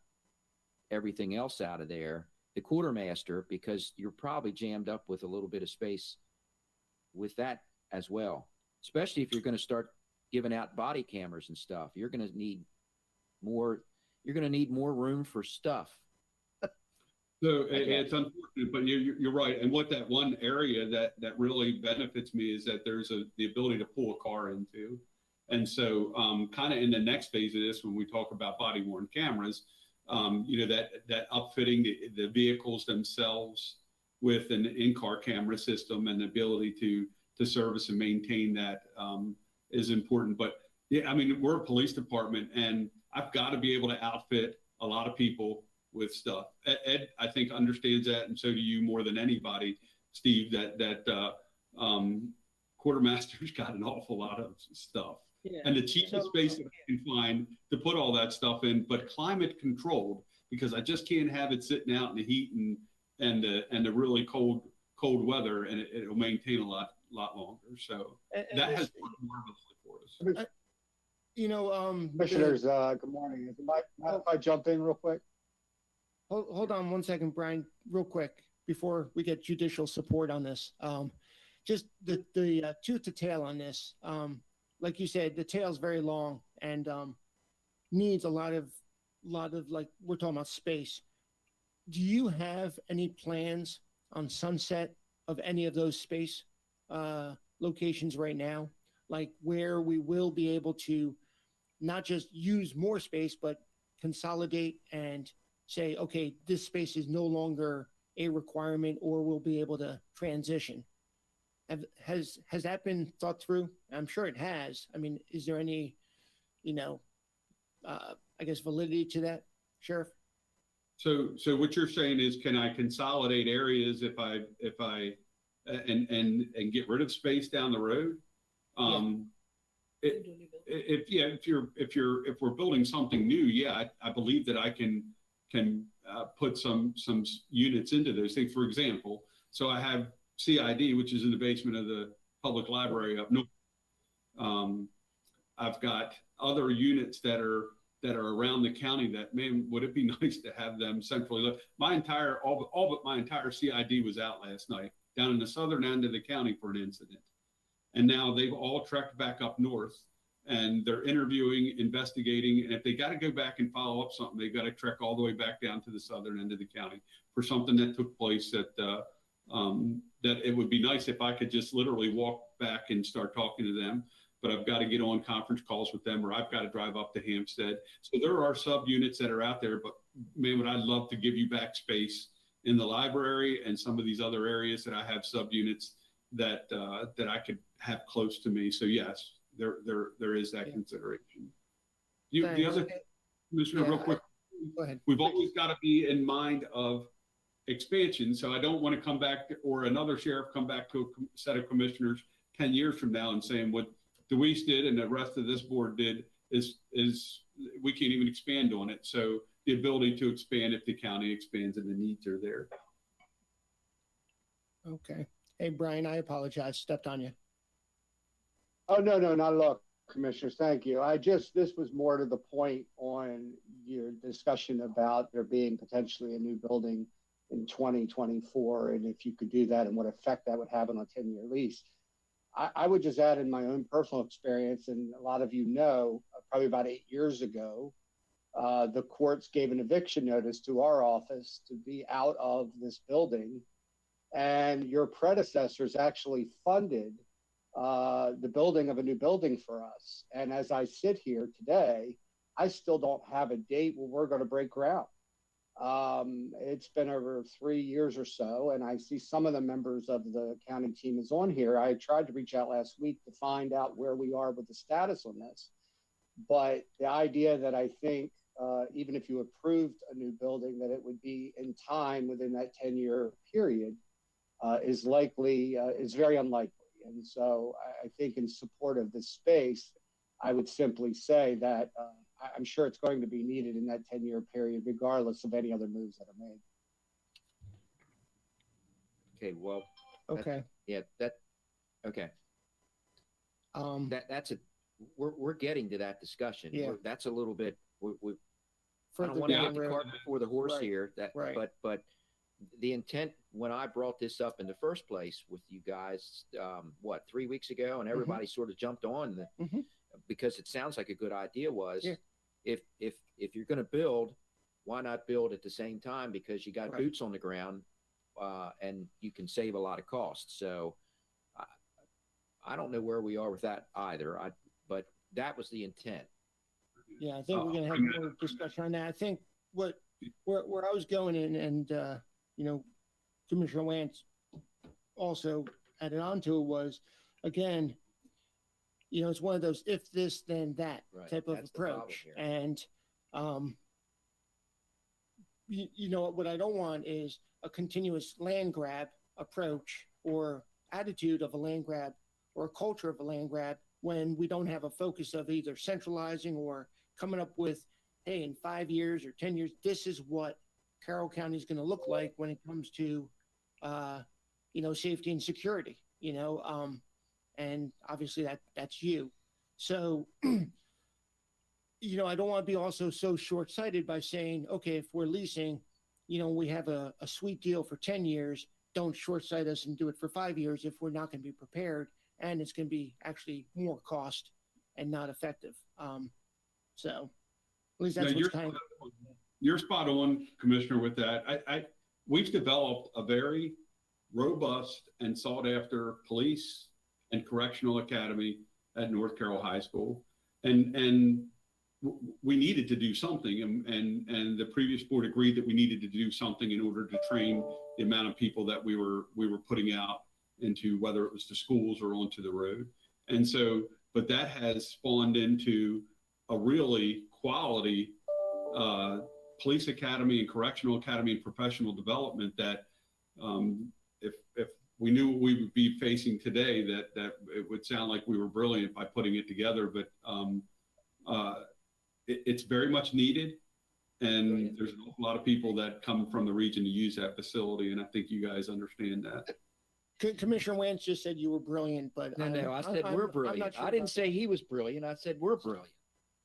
everything else out of there, the quartermaster, because you're probably jammed up with a little bit of space with that as well, especially if you're going to start giving out body cameras and stuff. You're going to need more room for stuff. So I guess. it's unfortunate, but you're right. And what that one area that really benefits me is that there's the ability to pull a car into. And so kind of in the next phase of this, when we talk about body worn cameras, that upfitting the vehicles themselves with an in-car camera system and the ability to service and maintain that is important. But yeah, I mean, we're a police department, and I've got to be able to outfit a lot of people with stuff. Ed, I think, understands that, and so do you more than anybody, Steve, that quartermaster's got an awful lot of stuff. Yeah. And the cheapest space that I can find to put all that stuff in, but climate controlled, because I just can't have it sitting out in the heat and the really cold weather, and it'll maintain a lot longer. So And that this- has worked marvelously for us. Commissioners, good morning. Is it mind if I jump in real quick? Hold on one second, Brian, real quick, before we get judicial support on this. Just the tooth to tail on this. Like you said, the tail's very long and needs a lot of like, we're talking about space. Do you have any plans on sunset of any of those space locations right now? Like where we will be able to not just use more space, but consolidate and say, okay, this space is no longer a requirement, or we'll be able to transition. Has that been thought through? I'm sure it has. I mean, is there any, I guess, validity to that, Sheriff? So what you're saying is, can I consolidate areas if I and get rid of space down the road? If we're building something new, yeah, I believe that I can put some units into those things. For example, so I have CID, which is in the basement of the public library up north. I've got other units that are around the county that, man, would it be nice to have them centrally? All but my entire CID was out last night down in the southern end of the county for an incident. And now they've all trekked back up north, and they're interviewing, investigating. And if they got to go back and follow up something, they've got to trek all the way back down to the southern end of the county for something that took place that it would be nice if I could just literally walk back and start talking to them. But I've got to get on conference calls with them, or I've got to drive up to Hampstead. So there are subunits that are out there, but man, would I love to give you back space in the library and some of these other areas that I have subunits that I could have close to me. So yes, there is that consideration. The Thanks. other thing, Commissioner, real quick, Go ahead. we've always got to be in mind of expansion. So I don't want to come back or another sheriff come back to a set of commissioners 10 years from now and saying, what Deweese did and the rest of this board did is we can't even expand on it. So the ability to expand if the county expands and the needs are there. Okay. Hey, Brian, I apologize. Stepped on you. Oh, no, not at all, Commissioners. Thank you. This was more to the point on your discussion about there being potentially a new building in 2024, and if you could do that and what effect that would have on a 10-year lease. I would just add in my own personal experience, and a lot of you know, probably about 8 years ago, the courts gave an eviction notice to our office to be out of this building, and your predecessors actually funded the building of a new building for us. And as I sit here today, I still don't have a date when we're going to break ground. It's been over 3 years or so, and I see some of the members of the county team is on here. I tried to reach out last week to find out where we are with the status on this. But the idea that I think even if you approved a new building, that it would be in time within that 10-year period is very unlikely. And so I think in support of this space, I would simply say that I'm sure it's going to be needed in that 10-year period, regardless of any other moves that are made. Okay, well, Okay. okay. Um, We're getting to that discussion. Yeah. That's a little bit, I further don't want to down get the road. cart before the horse Right, here. right. But the intent when I brought this up in the first place with you guys, 3 weeks ago, and everybody sort of jumped on Mhm. because it sounds like a good idea was, Yeah. if you're going to build, why not build at the same time? Because you got Right. boots on the ground, and you can save a lot of costs. So I don't know where we are with that either. But that was the intent. Yeah, I think we're going to have more discussion on that. I think where I was going in, and Commissioner Wentz also added on to it was, again, it's one of those if this then that Right, type of that's the problem approach. here. And what I don't want is a continuous land grab approach or attitude of a land grab or a culture of a land grab when we don't have a focus of either centralizing or coming up with, hey, in 5 years or 10 years, this is what Carroll County is going to look like when it comes to, safety and security, and obviously that's you. So, I don't want to be also so short-sighted by saying, okay, if we're leasing, we have a sweet deal for 10 years, don't short-sight us and do it for 5 years if we're not going to be prepared, and it's going to be actually more cost and not effective. So at least that's No, what's kind of. You're spot on, Commissioner, with that. We've developed a very robust and sought after police and correctional academy at North Carroll High School. And we needed to do something. And the previous board agreed that we needed to do something in order to train the amount of people that we were putting out into, whether it was to schools or onto the road. And so, but that has spawned into a really quality police academy and correctional academy and professional development that if we knew what we would be facing today, that it would sound like we were brilliant by putting it together. But it's very much needed. And Brilliant. There's a lot of people that come from the region to use that facility. And I think you guys understand that. Commissioner Wentz just said you were brilliant, but No, I said we're I'm brilliant. not sure I didn't about say he was brilliant. I said we're brilliant.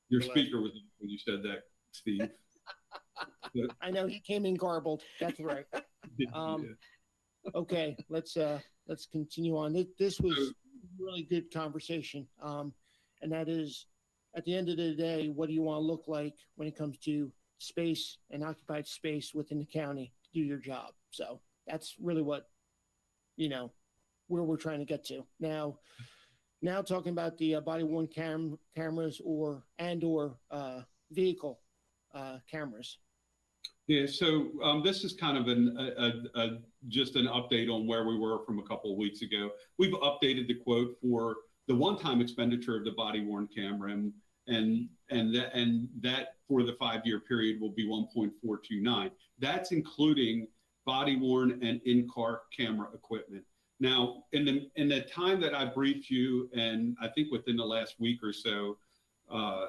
Your Well, speaker was when you said that, Steve. that. I know he came in garbled. That's right. Okay, let's continue on. This was a really good conversation. And that is, at the end of the day, what do you want to look like when it comes to space and occupied space within the county to do your job? So that's really what, where we're trying to get to. Now talking about the body worn cameras or vehicle cameras. Yeah, so this is kind of just an update on where we were from a couple of weeks ago. We've updated the quote for the one-time expenditure of the body-worn camera, and that for the 5-year period will be 1.429. That's including body-worn and in-car camera equipment. Now, in the time that I briefed you, and I think within the last week or so, a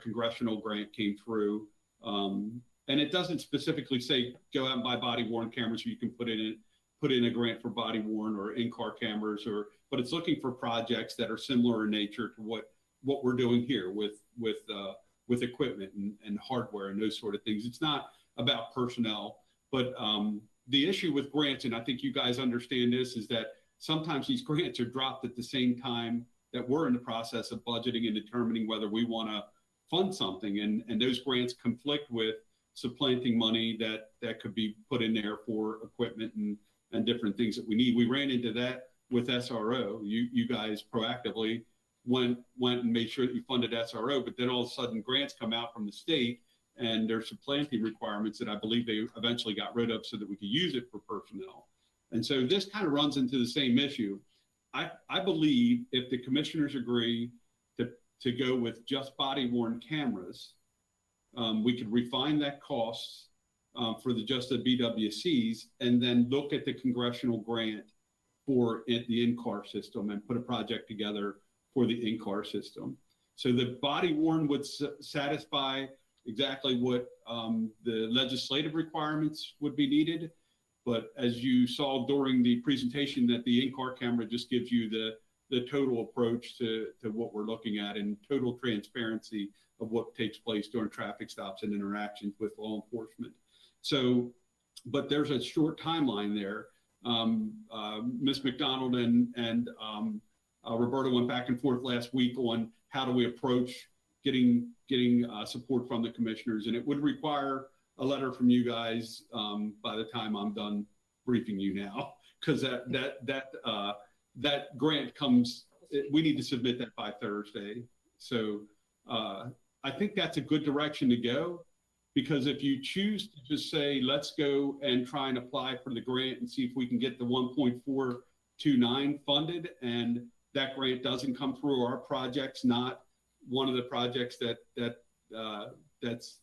congressional grant came through, and it doesn't specifically say go out and buy body worn cameras. So you can put in a grant for body worn or in-car cameras, but it's looking for projects that are similar in nature to what we're doing here with equipment and hardware and those sort of things. It's not about personnel, but the issue with grants, and I think you guys understand this, is that sometimes these grants are dropped at the same time that we're in the process of budgeting and determining whether we want to fund something, and those grants conflict with supplanting money that could be put in there for equipment and different things that we need. We ran into that with SRO. You guys proactively went and made sure that you funded SRO, but then all of a sudden grants come out from the state and there's supplanting requirements that I believe they eventually got rid of so that we could use it for personnel. And so this kind of runs into the same issue. I believe if the commissioners agree to go with just body worn cameras, we could refine that cost for just the BWCs and then look at the congressional grant for the in-car system and put a project together for the in-car system. So the body worn would satisfy exactly what the legislative requirements would be needed. But as you saw during the presentation, that the in-car camera just gives you the total approach to what we're looking at and total transparency of what takes place during traffic stops and interactions with law enforcement. So, but there's a short timeline there. Ms. McDonald and Roberta went back and forth last week on how do we approach getting support from the commissioners, and it would require a letter from you guys by the time I'm done briefing you now, because that grant comes. We need to submit that by Thursday. So I think that's a good direction to go, because if you choose to just say let's go and try and apply for the grant and see if we can get the 1.429 funded, and that grant doesn't come through, our project's not one of the projects that's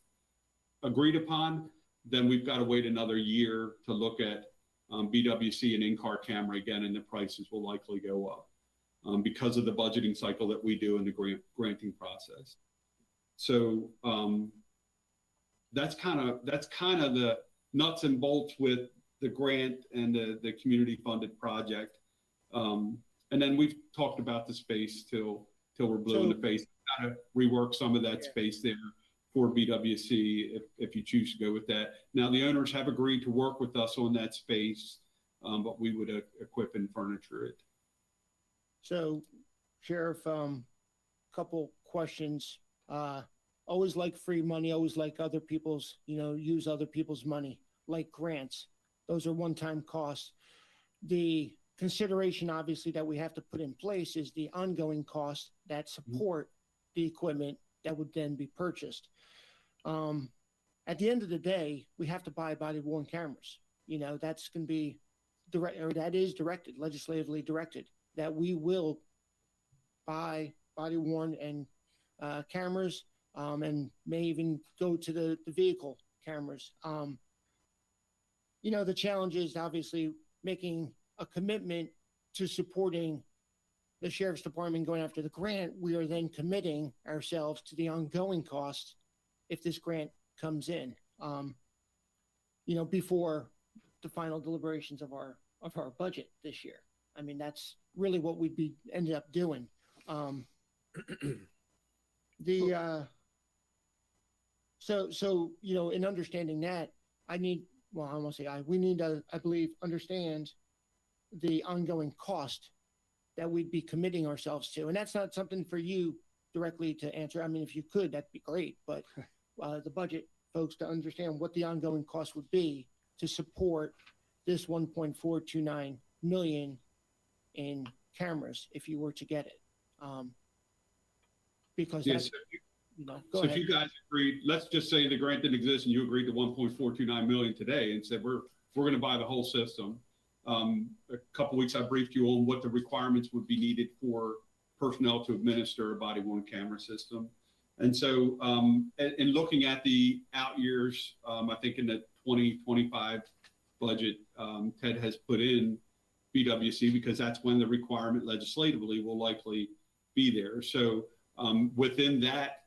agreed upon, then we've got to wait another year to look at BWC and in-car camera again, and the prices will likely go up because of the budgeting cycle that we do in the granting process. So that's kind of the nuts and bolts with the grant and the community funded project. And then we've talked about the space till we're blue in the face. Got to rework some of that space there for BWC if you choose to go with that. Now, the owners have agreed to work with us on that space, but we would equip and furniture it. So, Sheriff, couple questions. Always like free money, always like other people's, use other people's money, like grants. Those are one-time costs. The consideration, obviously, that we have to put in place is the ongoing costs that support the equipment that would then be purchased. At the end of the day, we have to buy body-worn cameras. That's going to be that is directed, legislatively directed, that we will buy body-worn and cameras, and may even go to the vehicle cameras. The challenge is obviously making a commitment to supporting the Sheriff's Department going after the grant. We are then committing ourselves to the ongoing costs if this grant comes in, before the final deliberations of our budget this year. I mean, that's really what we'd ended up doing. So in understanding that, we need to, I believe, understand the ongoing cost that we'd be committing ourselves to. And that's not something for you directly to answer. I mean, if you could, that'd be great. But the budget folks to understand what the ongoing cost would be to support this 1.429 million in cameras if you were to get it. Because yes. So if you guys agreed, let's just say the grant didn't exist and you agreed to 1.429 million today and said we're going to buy the whole system. A couple weeks I briefed you on what the requirements would be needed for personnel to administer a body-worn camera system. And so in looking at the out years, I think in the 2025 budget, Ted has put in BWC because that's when the requirement legislatively will likely be there. So within that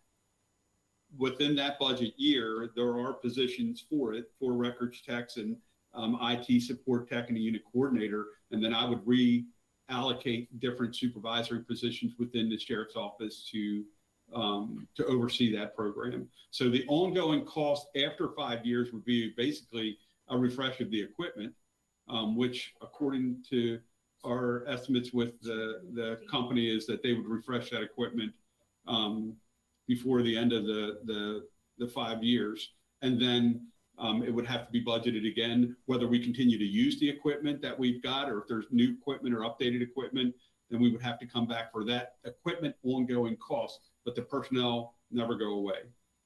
budget year, there are positions for it, for records techs and IT support tech and a unit coordinator. And then I would reallocate different supervisory positions within the sheriff's office to oversee that program. So the ongoing cost after 5 years would be basically a refresh of the equipment, which according to our estimates with the company is that they would refresh that equipment before the end of the 5 years. And then it would have to be budgeted again, whether we continue to use the equipment that we've got, or if there's new equipment or updated equipment, then we would have to come back for that equipment ongoing cost, but the personnel never go away.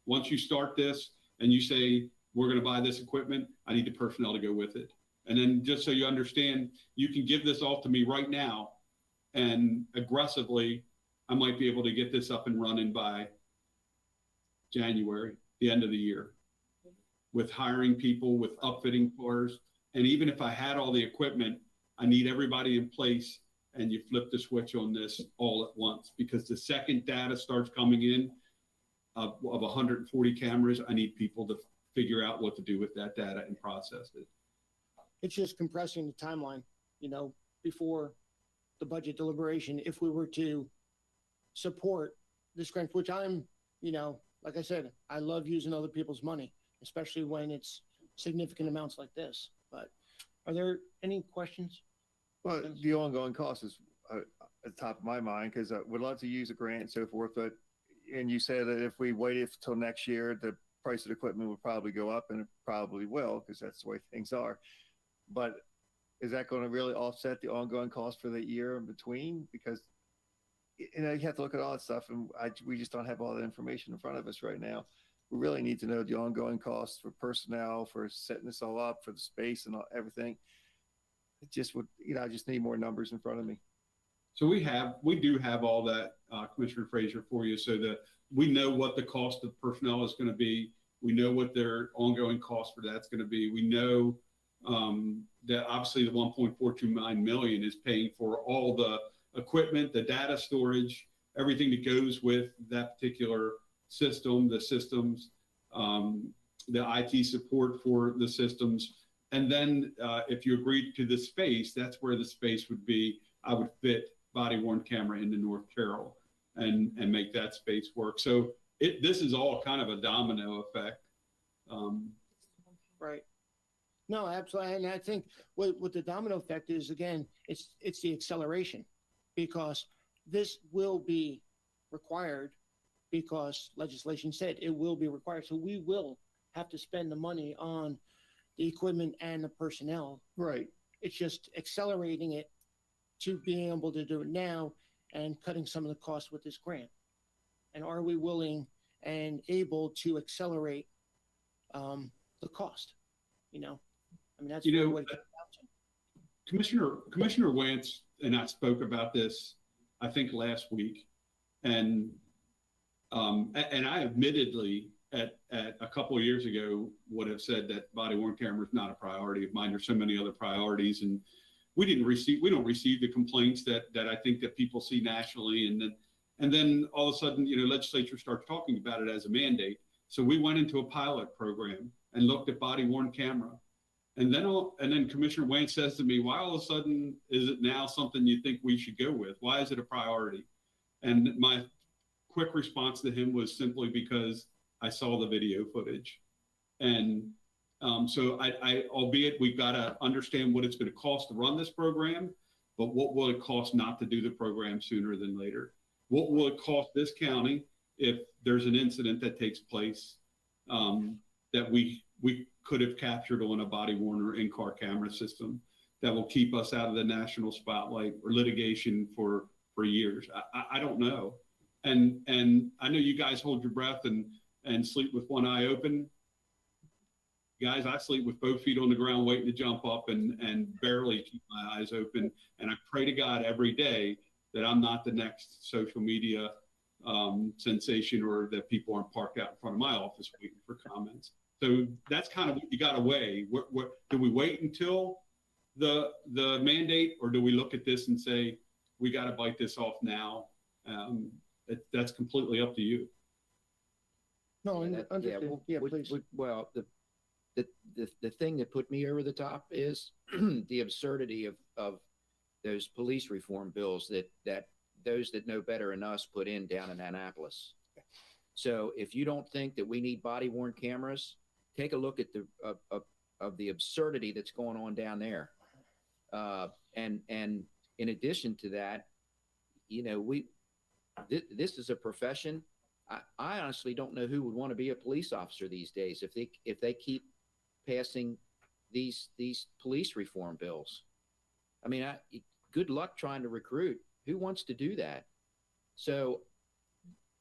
Once you start this and you say, we're going to buy this equipment, I need the personnel to go with it. And then just so you understand, you can give this all to me right now, and aggressively, I might be able to get this up and running by January, the end of the year, with hiring people, with upfitting cars. And even if I had all the equipment, I need everybody in place, and you flip the switch on this all at once, because the second data starts coming in of 140 cameras, I need people to figure out what to do with that data and process it. It's just compressing the timeline, before the budget deliberation. If we were to support this grant, which I'm, like I said, I love using other people's money, especially when it's significant amounts like this. But are there any questions? Well, the ongoing cost is at the top of my mind, because I would love to use a grant and so forth. But, and you said that if we waited till next year, the price of the equipment would probably go up, and it probably will, because that's the way things are. But is that going to really offset the ongoing cost for the year in between? Because you have to look at all that stuff, and we just don't have all the information in front of us right now. We really need to know the ongoing costs for personnel, for setting this all up, for the space and everything. It just would, I just need more numbers in front of me. So we do have all that, Commissioner Frazier, for you, so that we know what the cost of personnel is going to be. We know what their ongoing cost for that's going to be. We know that obviously the 1.429 million is paying for all the equipment, the data storage, everything that goes with that particular system, the systems, the IT support for the systems. And then if you agreed to the space, that's where the space would be. I would fit body-worn camera into North Carroll and make that space work. So this is all kind of a domino effect. Right. No, absolutely. And I think what the domino effect is, again, it's the acceleration, because this will be required, because legislation said it will be required. So we will have to spend the money on the equipment and the personnel. Right. It's just accelerating it to being able to do it now and cutting some of the costs with this grant. And are we willing and able to accelerate the cost? That's really what it comes down to. Commissioner Wentz and I spoke about this, I think last week, and I admittedly at a couple of years ago would have said that body-worn camera is not a priority of mine. There's so many other priorities, and we don't receive the complaints that I think that people see nationally, and then all of a sudden, legislature starts talking about it as a mandate. So we went into a pilot program and looked at body-worn camera. And then Commissioner Wayne says to me, why all of a sudden is it now something you think we should go with? Why is it a priority? And my quick response to him was simply because I saw the video footage. And so albeit we've got to understand what it's going to cost to run this program, but what will it cost not to do the program sooner than later? What will it cost this county if there's an incident that takes place that we could have captured on a body-worn or in-car camera system that will keep us out of the national spotlight or litigation for years? I don't know. And I know you guys hold your breath and sleep with one eye open. Guys, I sleep with both feet on the ground waiting to jump up and barely keep my eyes open. And I pray to God every day that I'm not the next social media sensation, or that people aren't parked out in front of my office waiting for comments. So that's kind of what you got to weigh. What do we wait until the mandate, or do we look at this and say, we got to bite this off now? That's completely up to you. No, Yeah, understood. well, Yeah, please. well, the thing that put me over the top is the absurdity of those police reform bills that those that know better than us put in down in Annapolis. So if you don't think that we need body worn cameras, take a look at of the absurdity that's going on down there. And in addition to that, you know, this is a profession. I honestly don't know who would want to be a police officer these days if they keep passing these police reform bills. I mean, good luck trying to recruit. Who wants to do that? So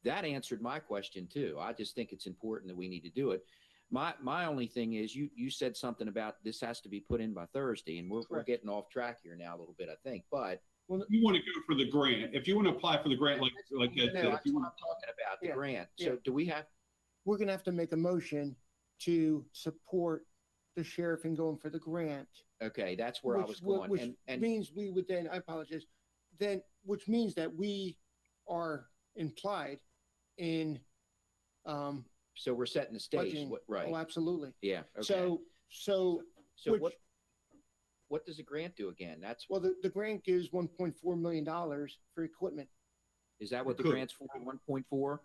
that answered my question too. I just think it's important that we need to do it. My only thing is you said something about this has to be put in by Thursday, and we're getting off track here now a little bit, I think. But You want to go for the grant. If you want to apply for the grant, like no, Ed said, that's if what you I'm want, talking about, the Yeah, grant. yeah. So do we have? We're gonna have to make a motion to support the sheriff in going for the grant. Okay, that's where I was going. Which and means we would then, I apologize, which means that we are implied in, so we're setting the stage, budgeting. right? Oh, absolutely. Yeah. Okay. So So which- what does the grant do again? That's well, the grant gives $1.4 million for equipment. is that what the Good. grant's for? 1.4.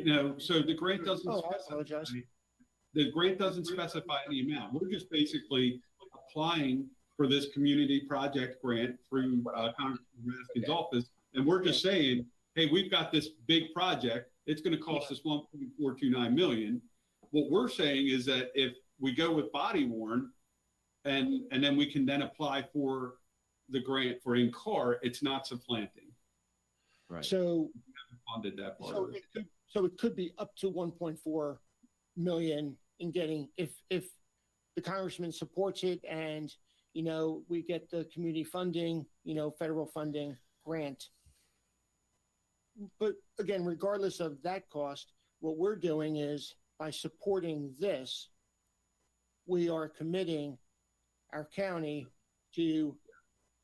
no, so the grant doesn't Oh, I specify. apologize. The grant doesn't specify any amount. We're just basically applying for this community project grant through Congressman Raskin's office. And we're just saying, hey, we've got this big project. It's going to cost us 1.429 million. What we're saying is that if we go with body worn and then we can then apply for the grant for in-car, it's not supplanting. Right. So, Funded that part. so it could be up to 1.4 million in getting, if the congressman supports it and, you know, we get the community funding, you know, federal funding grant. But again, regardless of that cost, what we're doing is by supporting this, we are committing our county to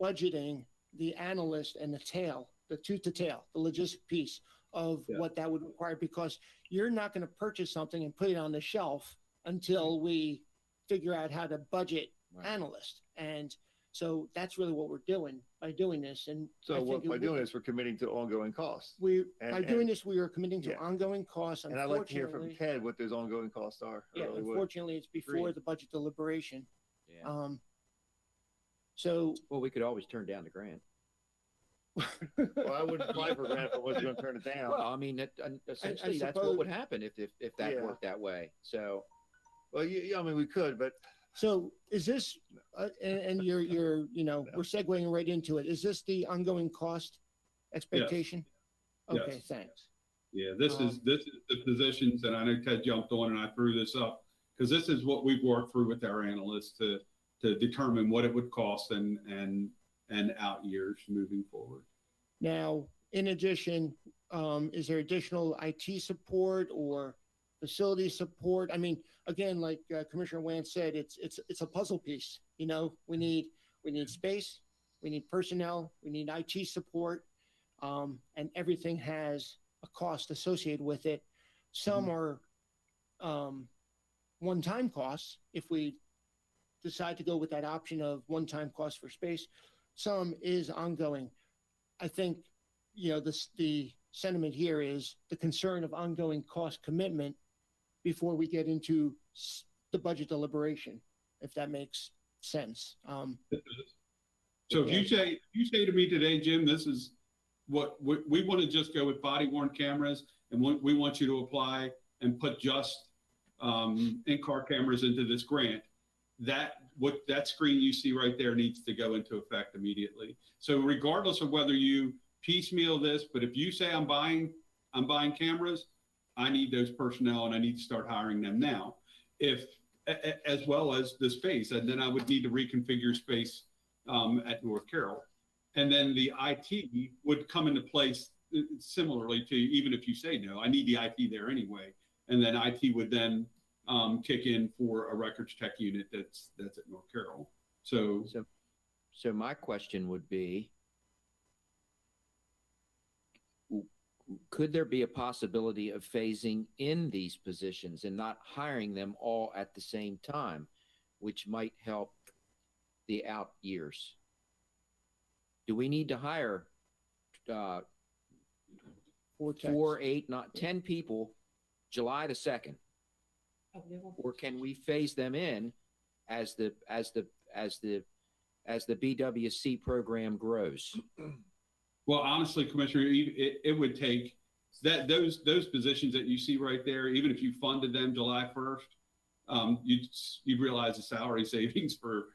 budgeting the analyst and the tail, the tooth to tail, the logistic piece of what that would require, because you're not going to purchase something and put it on the shelf until we figure out how to budget analyst. And so that's really what we're doing by doing this. And I So think what, it by doing would- this, we're committing to ongoing costs. by doing this, we are committing to Yeah. ongoing costs. And I'd like to hear from Unfortunately, Ted what those ongoing costs are. I yeah, really would. unfortunately, it's before Agreed. the budget deliberation. Yeah. So Well, we could always turn down the grant. Well, I wouldn't apply for a grant if I wasn't going to turn it down. Well, I mean, essentially, that's what suppose- would happen if that Yeah. worked that way. So Well, yeah, I mean, we could, but So is this, and you're, you know, we're segueing right into it. Is this the ongoing cost expectation? Yes. Okay, thanks. Yeah, this is the positions, and I know Ted jumped on and I threw this up, because this is what we've worked through with our analysts to determine what it would cost and out years moving forward. Now, in addition, is there additional IT support or facility support? I mean, again, like Commissioner Wance said, it's a puzzle piece. You know, we need space, we need personnel, we need IT support, and everything has a cost associated with it. Some are one-time costs if we decide to go with that option of one-time cost for space. Some is ongoing. I think, you know, the sentiment here is the concern of ongoing cost commitment before we get into the budget deliberation, if that makes sense. So if you say to me today, Jim, this is what we want to just go with body worn cameras, and we want you to apply and put just in-car cameras into this grant, that screen you see right there needs to go into effect immediately. So regardless of whether you piecemeal this, but if you say I'm buying cameras, I need those personnel and I need to start hiring them now. As well as the space, and then I would need to reconfigure space at North Carroll. And then the IT would come into place similarly to, even if you say no, I need the IT there anyway. And then IT would then kick in for a records tech unit that's at North Carroll. So So my question would be, could there be a possibility of phasing in these positions and not hiring them all at the same time, which might help the out years? Do we need to hire 4, 8, not 10 people July the 2nd? Or can we phase them in as the BWC program grows? Well, honestly, Commissioner, it would take those positions that you see right there, even if you funded them July 1st, you'd realize the salary savings for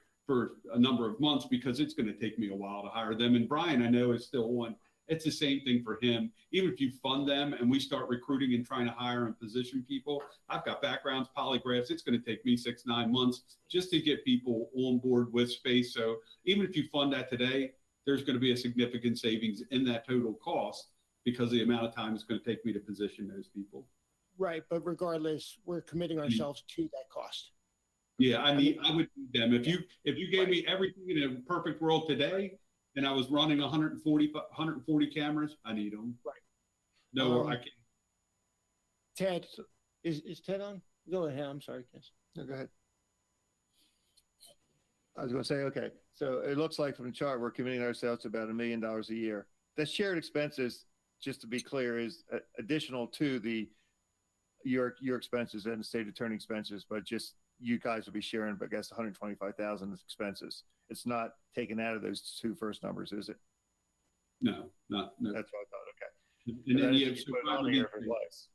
a number of months, because it's going to take me a while to hire them. And Brian, I know, is still one. It's the same thing for him. Even if you fund them and we start recruiting and trying to hire and position people, I've got backgrounds, polygraphs. It's going to take me 6-9 months just to get people on board with space. So even if you fund that today, there's going to be a significant savings in that total cost because of the amount of time it's going to take me to position those people. Right, but regardless, we're committing ourselves to that cost. Yeah, I would need them. If you gave me everything in a perfect world today, and I was running 140 cameras, I need them. Right. No, I can't. Ted, is Ted on? Go ahead. I'm sorry, Chris. No, go ahead. I was going to say, okay, so it looks like from the chart, we're committing ourselves to about $1 million a year. The shared expenses, just to be clear, is additional to your expenses and the state attorney expenses, but just you guys will be sharing, but I guess 125,000 expenses. It's not taken out of those two first numbers, is it? No. That's what I thought. Okay. And then you put it on here if it was.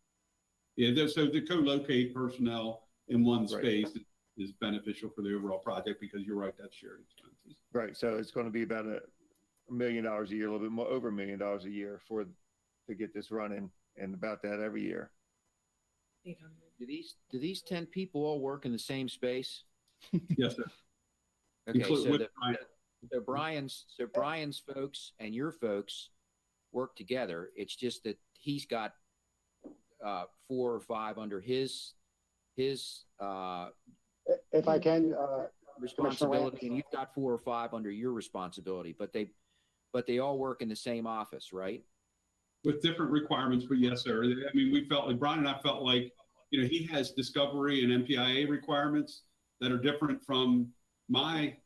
Yeah, so the co-locate personnel in one Right. space is beneficial for the overall project, because you're right, that's shared expenses. Right. So it's going to be about $1 million a year, a little bit more, over $1 million a year to get this running, and about that every year. Do these 10 people all work in the same space? Yes, sir. Okay, With Brian. so Brian's folks and your folks work together. It's just that he's got 4 or 5 under his If I can, responsibility, and you've got 4 or 5 under your responsibility, but they all work in the same office, right? With different requirements, but yes, sir. I mean, we felt like, Brian and I felt like, he has discovery and MPIA requirements that are different from my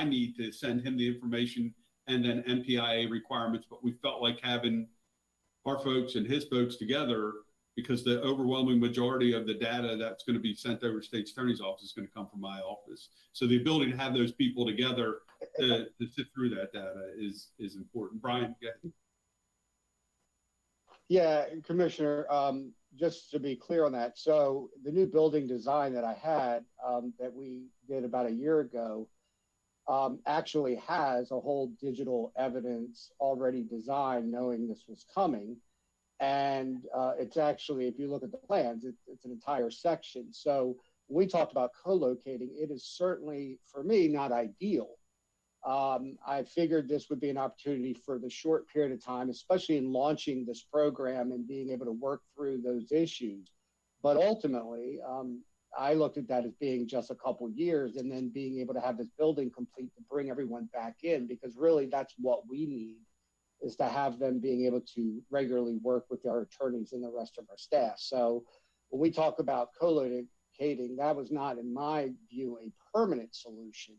need to send him the information, and then MPIA requirements. But we felt like having our folks and his folks together, because the overwhelming majority of the data that's going to be sent over to State's Attorney's Office is going to come from my office. So the ability to have those people together to sit through that data is important. Brian, go ahead. Yeah, Commissioner, just to be clear on that. So the new building design that I had, that we did about a year ago, actually has a whole digital evidence already designed, knowing this was coming. And it's actually, if you look at the plans, it's an entire section. So when we talked about co-locating, it is certainly, for me, not ideal. I figured this would be an opportunity for the short period of time, especially in launching this program and being able to work through those issues. But ultimately, I looked at that as being just a couple years, and then being able to have this building complete to bring everyone back in, because really that's what we need, is to have them being able to regularly work with our attorneys and the rest of our staff. So when we talk about co-locating, that was not, in my view, a permanent solution.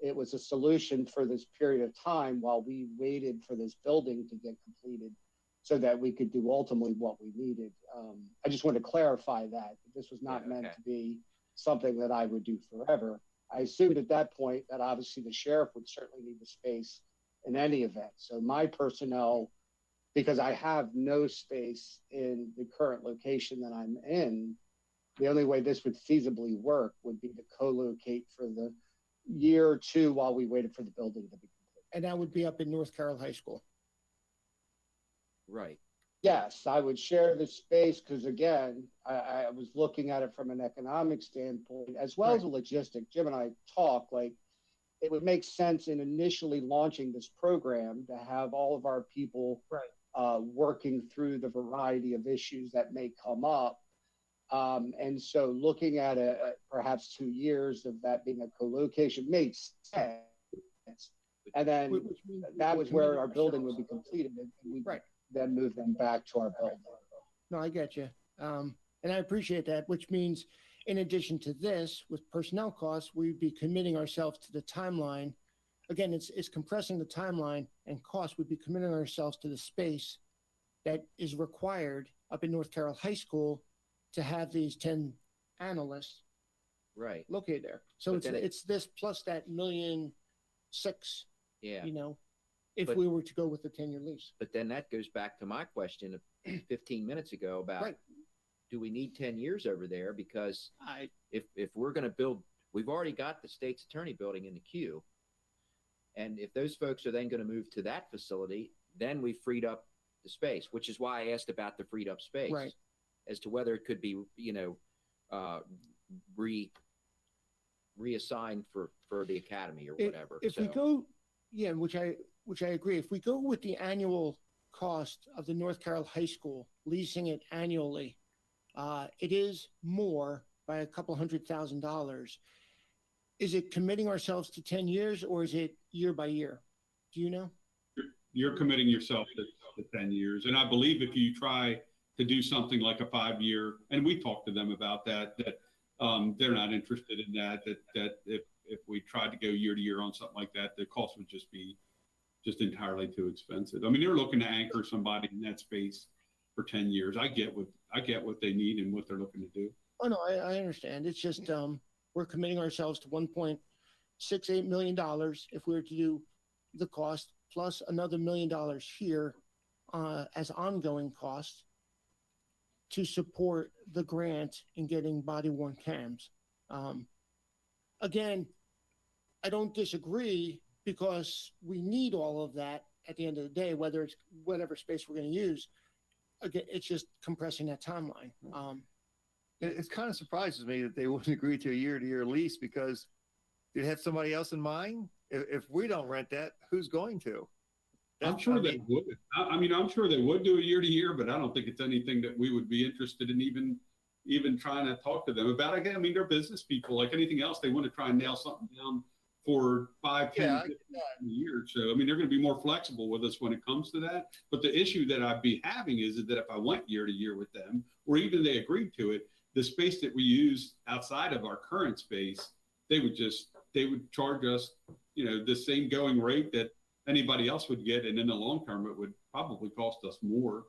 It was a solution for this period of time while we waited for this building to get completed, so that we could do ultimately what we needed. I just want to clarify that this was not meant to be something that I would do forever. I assumed at that point that obviously the sheriff would certainly need the space in any event. So my personnel, because I have no space in the current location that I'm in, the only way this would feasibly work would be to co-locate for the year or two while we waited for the building to be complete. And that would be up in North Carroll High School. Right. Yes, I would share the space, because again, I was looking at it from an economic standpoint as well as a logistic. Jim and I talk, like, it would make sense in initially launching this program to have all of our people working through the variety of issues that may come up. And so looking at perhaps 2 years of that being a co-location makes sense. And then Which means that we're was where committing our building would ourselves. be completed and we Right. then move them back to our building. No, I get you. And I appreciate that, which means in addition to this, with personnel costs, we'd be committing ourselves to the timeline. Again, it's compressing the timeline and cost. We'd be committing ourselves to the space that is required up in North Carroll High School to have these 10 analysts Right. located there. So But it's then it's this plus that $1.6 million, Yeah. you know, if But- we were to go with the 10-year lease. But then that goes back to my question of 15 minutes ago about Right. do we need 10 years over there? Because I if we're going to build, we've already got the state's attorney building in the queue. And if those folks are then going to move to that facility, then we freed up the space, which is why I asked about the freed up space. Right. As to whether it could be, reassigned for the academy or whatever. If we So- go, yeah, which I agree. If we go with the annual cost of the North Carroll High School, leasing it annually, it is more by a couple $100,000. Is it committing ourselves to 10 years or is it year by year? Do you know? You're committing yourself to 10 years. And I believe if you try to do something like a 5-year, and we talked to them about that they're not interested in that if we tried to go year to year on something like that, the cost would just be just entirely too expensive. I mean, they're looking to anchor somebody in that space for 10 years. I get what they need and what they're looking to do. Oh, no, I understand. It's just, we're committing ourselves to $1.68 million if we were to do the cost plus another $1 million here as ongoing costs to support the grant in getting body worn cams. Again, I don't disagree because we need all of that at the end of the day, whether it's whatever space we're going to use. Again, it's just compressing that timeline. It kind of surprises me that they wouldn't agree to a year-to-year lease because they have somebody else in mind. If we don't rent that, who's going to? I'm sure they would. I mean, I'm sure they would do a year to year, but I don't think it's anything that we would be interested in even trying to talk to them about. Again, I mean, they're business people like anything else. They want to try and nail something down for 5, 10, 15 years. So, I mean, they're going to be more flexible with us when it comes to that. But the issue that I'd be having is that if I went year to year with them, or even they agreed to it, the space that we use outside of our current space, they would charge us, the same going rate that anybody else would get. And in the long term, it would probably cost us more.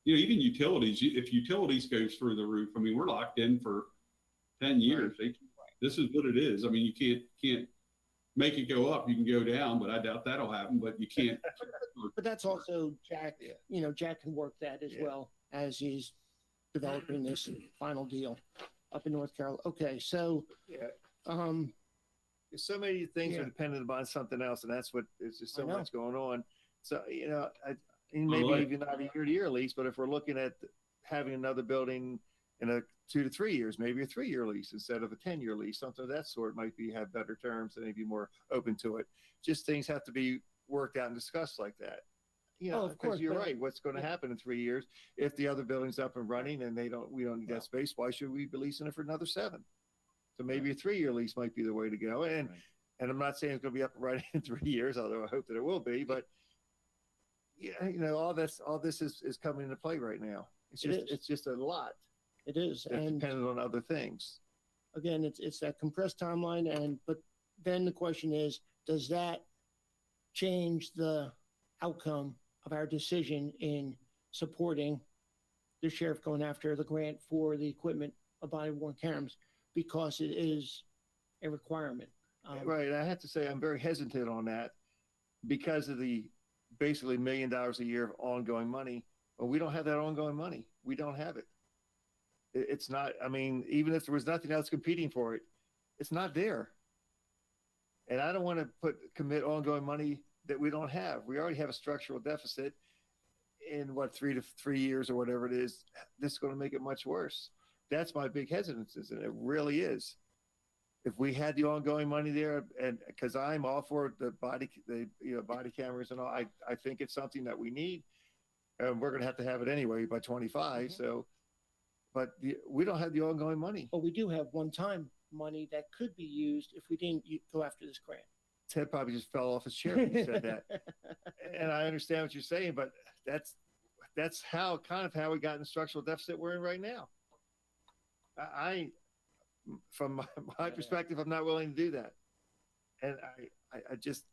Even utilities, if utilities goes through the roof, I mean, we're locked in for 10 years. This is what it is. I mean, you can't make it go up. You can go down, but I doubt that'll happen, but you can't. But that's also Jack, Jack can work that as well as he's developing this final deal up in North Carolina. Okay, so, so many things Yeah. are dependent upon something else, and that's what there's just so I know. much going on. So maybe Right. even not a year-to-year lease, but if we're looking at having another building in a 2 to 3 years, maybe a 3-year lease instead of a 10-year lease, something of that sort might have better terms and maybe more open to it. Just things have to be worked out and discussed like that. Oh, of Because course, you're but- right. What's going to happen in 3 years if the other building's up and running and we don't need that space? Why should we be leasing it for another 7? So maybe a 3-year lease might be the way to go. And Right. and I'm not saying it's going to be up and running in 3 years, although I hope that it will be. But all this is coming into play right now. It's just a lot it is. that's And dependent on other things. again, it's that compressed timeline. But then the question is, does that change the outcome of our decision in supporting the sheriff going after the grant for the equipment of body worn cameras because it is a requirement? Right. I have to say I'm very hesitant on that because of the basically $1 million a year of ongoing money. Well, we don't have that ongoing money. We don't have it. It's not, I mean, even if there was nothing else competing for it, it's not there. And I don't want to commit ongoing money that we don't have. We already have a structural deficit in 3 to 3 years or whatever it is. This is going to make it much worse. That's my big hesitance, and it really is. If we had the ongoing money there, and because I'm all for the body cameras and all, I think it's something that we need, and we're going to have it anyway by 25. So but we don't have the ongoing money. But we do have one-time money that could be used if we didn't go after this grant. Ted probably just fell off his chair when you said that. And I understand what you're saying, but that's how we got in the structural deficit we're in right now. From my perspective, I'm not willing to do that. And I just,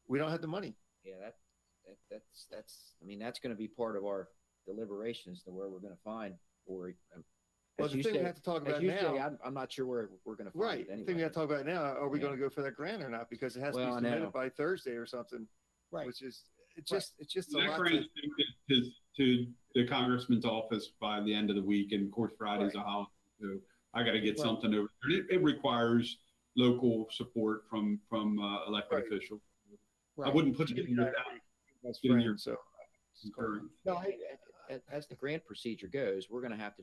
we don't have the money. Yeah, that's, I mean, that's going to be part of our deliberations to where we're going to find, or Well, as the you thing we say, have to talk as about you say, now, I'm not sure where we're going to find right, it the anyway. thing we have to talk about now, are we Yeah. going to go for that grant or not? Because it has to Well, I be know. submitted by Thursday or something, Right. which is, it's just a That lot grant to, is to the congressman's office by the end of the week, and of course Friday's a holiday, so I got to get Right. something over there. It requires local support from elected Right. officials. I Right. wouldn't put it in without getting your so. concurrence. No, As the grant procedure goes, we're going to have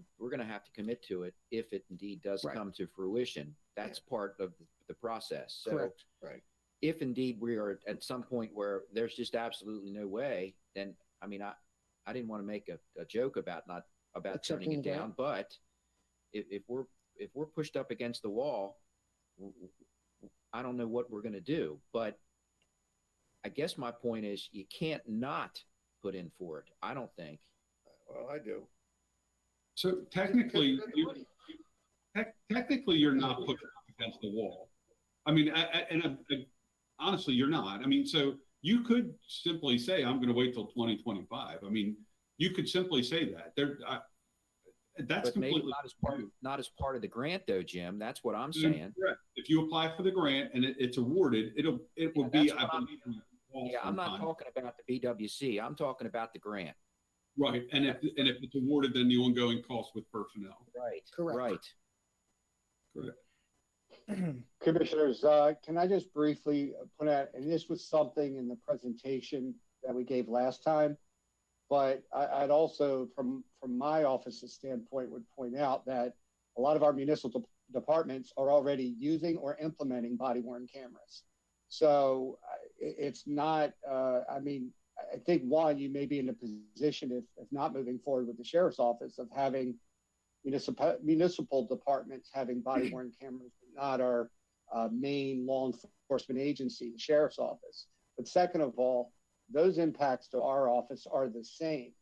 to commit to it if it indeed does Right. come to fruition. That's part of the process. So correct. Right. if indeed we are at some point where there's just absolutely no way, then I mean, I didn't want to make a joke about turning Accepting it the down, grant. but if we're pushed up against the wall, I don't know what we're going to do. But I guess my point is you can't not put in for it. I don't think. Well, I do. So technically, technically, you're not pushed up against the wall. I mean, honestly, you're not. I mean, so you could simply say, "I'm going to wait till 2025." I mean, you could simply say that. That's But maybe completely not as part of the grant, though, Jim. That's what I'm Mm, saying. correct. If you apply for the grant and it's awarded, it will Yeah, be, that's I what I'm- believe, in the fall Yeah, I'm not sometime. talking about the BWC. I'm talking about the grant. Right, and if it's awarded, then the ongoing cost with personnel. Right. Correct. Right. Commissioners, can I just briefly put out, and this was something in the presentation that we gave last time, but I'd also, from my office's standpoint, would point out that a lot of our municipal departments are already using or implementing body worn cameras. So it's not, I mean, I think one, you may be in a position, if not moving forward with the sheriff's office, of having municipal departments having body worn cameras, but not our main law enforcement agency, the sheriff's office. But second of all, those impacts to our office are the same.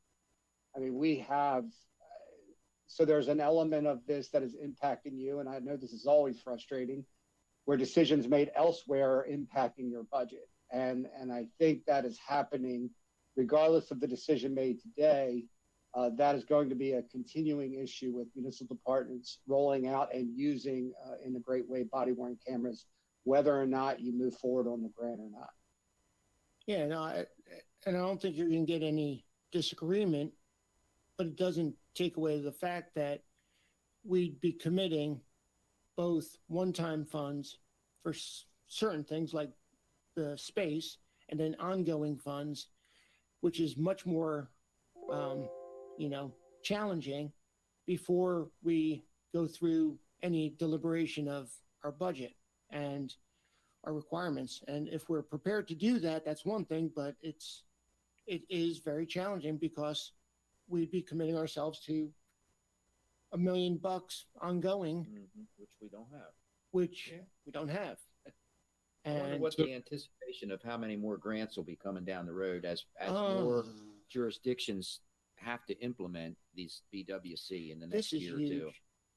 I mean, we have, so there's an element of this that is impacting you, and I know this is always frustrating, where decisions made elsewhere are impacting your budget. And I think that is happening regardless of the decision made today. That is going to be a continuing issue with municipal departments rolling out and using in a great way body worn cameras, whether or not you move forward on the grant or not. Yeah, no, and I don't think you're going to get any disagreement, but it doesn't take away the fact that we'd be committing both one-time funds for certain things like the space, and then ongoing funds, which is much more, challenging before we go through any deliberation of our budget and our requirements. And if we're prepared to do that, that's one thing, but it is very challenging because we'd be committing ourselves to $1 million ongoing, Which we don't have. which we don't have. I wonder And what the anticipation of how many more grants will be coming down the road as more jurisdictions have to implement these BWC in the next this is year or two.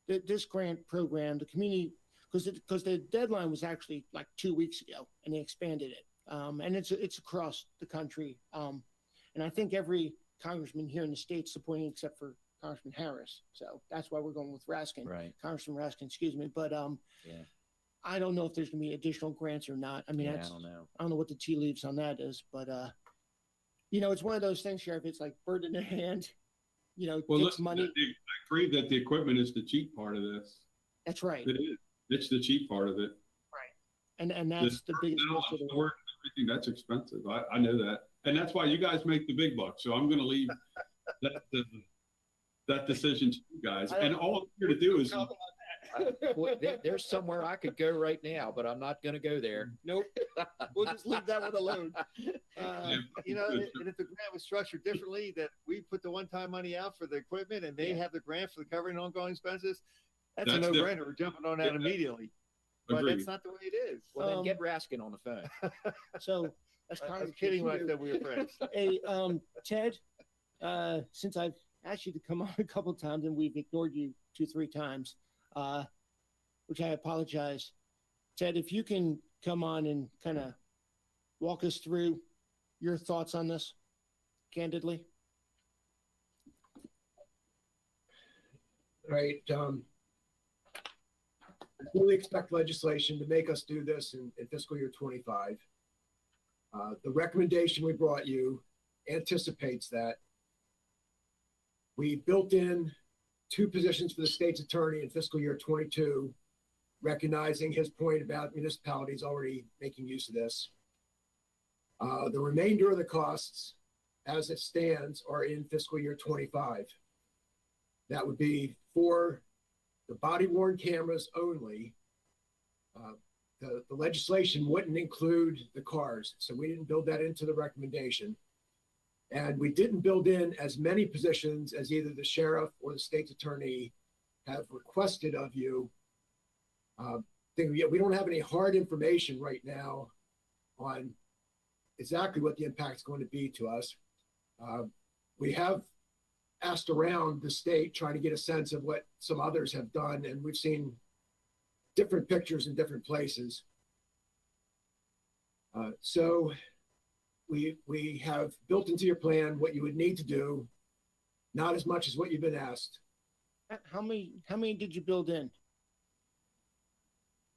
huge. This grant program, the community, because the deadline was actually like 2 weeks ago, and they expanded it. And it's across the country. And I think every congressman here in the state supporting, except for Congressman Harris. So that's why we're going with Raskin, Right. Congressman Raskin, excuse me. But Yeah. I don't know if there's going to be additional grants or not. I mean, Yeah, I that's, don't know. I don't know what the tea leaves on that is, but it's one of those things, Sheriff. It's like bird in the hand. Well, takes listen, money. I agree that the equipment is the cheap part of this. That's right, It is. It's the cheap part of it. and that's the biggest. Now, risk of the- storage, everything, that's expensive. I know that. And that's why you guys make the big bucks. So I'm going to leave that decision to you guys. And all I'm here to do is, There's somewhere I could go right now, but I'm not gonna go there. Nope. We'll just leave that one alone. You know, and if the grant was structured differently, that we put the one-time money out for the equipment and they have the grant for the covering ongoing expenses, that's a That's no-brainer. We're jumping on that Yeah. immediately. But Agreed. that's not the way it is. Well, then get Raskin on the phone. So that's I kind was of kidding when I said we were friends. Hey, Ted, since I've asked you to come on a couple of times and we've ignored you 2-3 times, which I apologize. Ted, if you can come on and kind of walk us through your thoughts on this candidly. Right. I fully expect legislation to make us do this in fiscal year 25. The recommendation we brought you anticipates that. We built in 2 positions for the state's attorney in fiscal year 22, recognizing his point about municipalities already making use of this. The remainder of the costs, as it stands, are in fiscal year 25. That would be for the body worn cameras only. The legislation wouldn't include the cars, so we didn't build that into the recommendation. And we didn't build in as many positions as either the sheriff or the state's attorney have requested of you. We don't have any hard information right now on exactly what the impact is going to be to us. We have asked around the state trying to get a sense of what some others have done, and we've seen different pictures in different places. So we have built into your plan what you would need to do, not as much as what you've been asked. How many did you build in?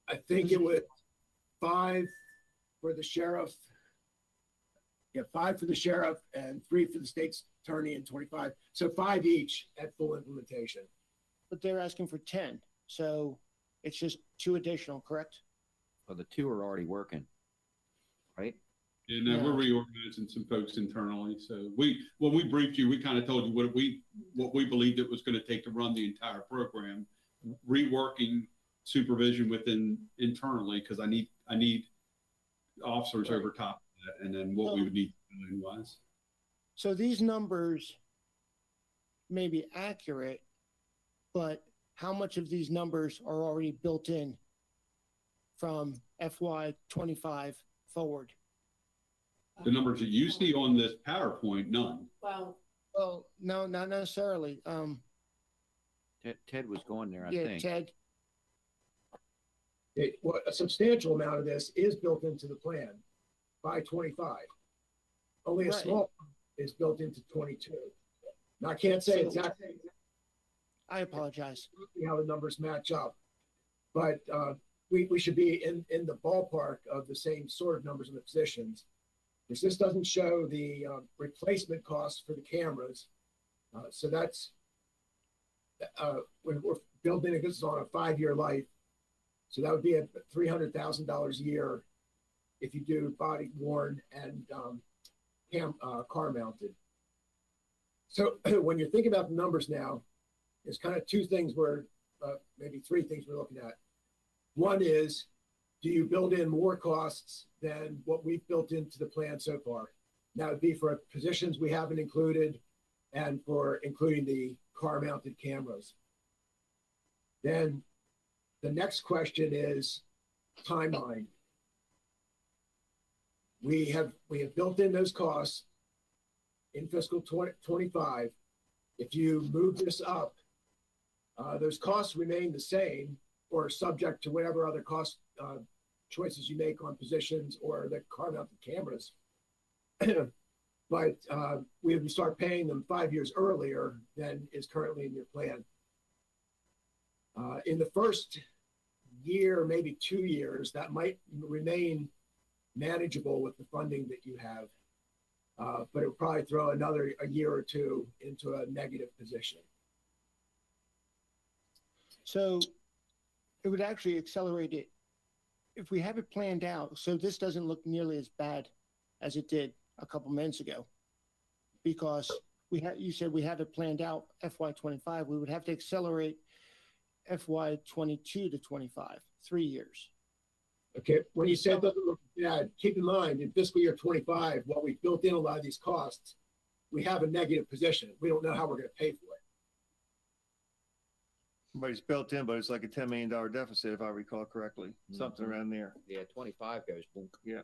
I think it was 5 for the sheriff. Yeah, 5 for the sheriff and 3 for the state's attorney and 25. So 5 each at full implementation. But they're asking for 10. So it's just 2 additional, correct? Well, the 2 are already working, right? And we're reorganizing some folks internally. So when we briefed you, we kind of told you what we believed it was going to take to run the entire program, reworking supervision within internally, because I need officers over top of that, and then what we would need wise. So these numbers may be accurate, but how much of these numbers are already built in from FY 25 forward? The numbers that you see on this PowerPoint, none. Well, Well, no, not necessarily. Ted was going there, I Yeah, think. Ted, A substantial amount of this is built into the plan by 25. Only a Right. small is built into 22. Now, I can't say So- exactly I apologize. how the numbers match up, but we should be in the ballpark of the same sort of numbers in the positions. Because this doesn't show the replacement costs for the cameras. So that's, we're building this is on a 5-year life. So that would be at $300,000 a year if you do body worn and car mounted. So when you're thinking about the numbers now, there's kind of 2 things maybe 3 things we're looking at. One is, do you build in more costs than what we've built into the plan so far? That would be for positions we haven't included and for including the car mounted cameras. Then the next question is timeline. We have built in those costs in fiscal 25. If you move this up, those costs remain the same or subject to whatever other cost choices you make on positions or the car mounted cameras. But we would start paying them 5 years earlier than is currently in your plan. In the first year, maybe 2 years, that might remain manageable with the funding that you have. But it would probably throw a year or 2 into a negative position. So it would actually accelerate it if we have it planned out. So this doesn't look nearly as bad as it did a couple minutes ago, because you said we have it planned out FY 25. We would have to accelerate FY 22 to 25, 3 years. Okay, when you said doesn't look bad, keep in mind in fiscal year 25, while we built in a lot of these costs, we have a negative position. We don't know how we're going to pay for it. But it's built in, but it's like a $10 million deficit, if I recall correctly, something around there. Yeah, 25 goes boom. Yeah.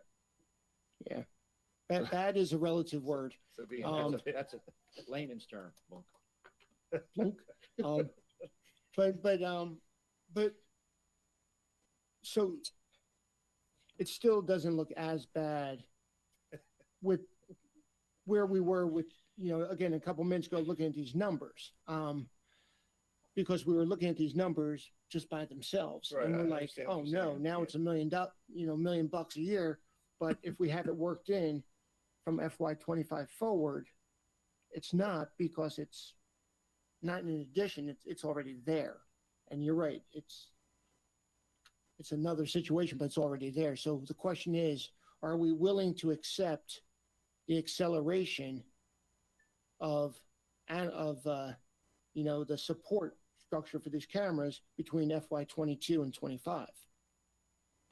That is a relative word. So be- That's a layman's term. Boom. Um, but so it still doesn't look as bad with where we were with, again, a couple minutes ago, looking at these numbers. Because we were looking at these numbers just by themselves, Right, and I we're like, understand what oh you're no, saying, now yeah. it's $1 million a year. But if we have it worked in from FY 25 forward, it's not, because it's not in addition, it's already there. And you're right, it's another situation, but it's already there. So the question is, are we willing to accept the acceleration of the support structure for these cameras between FY 22 and 25?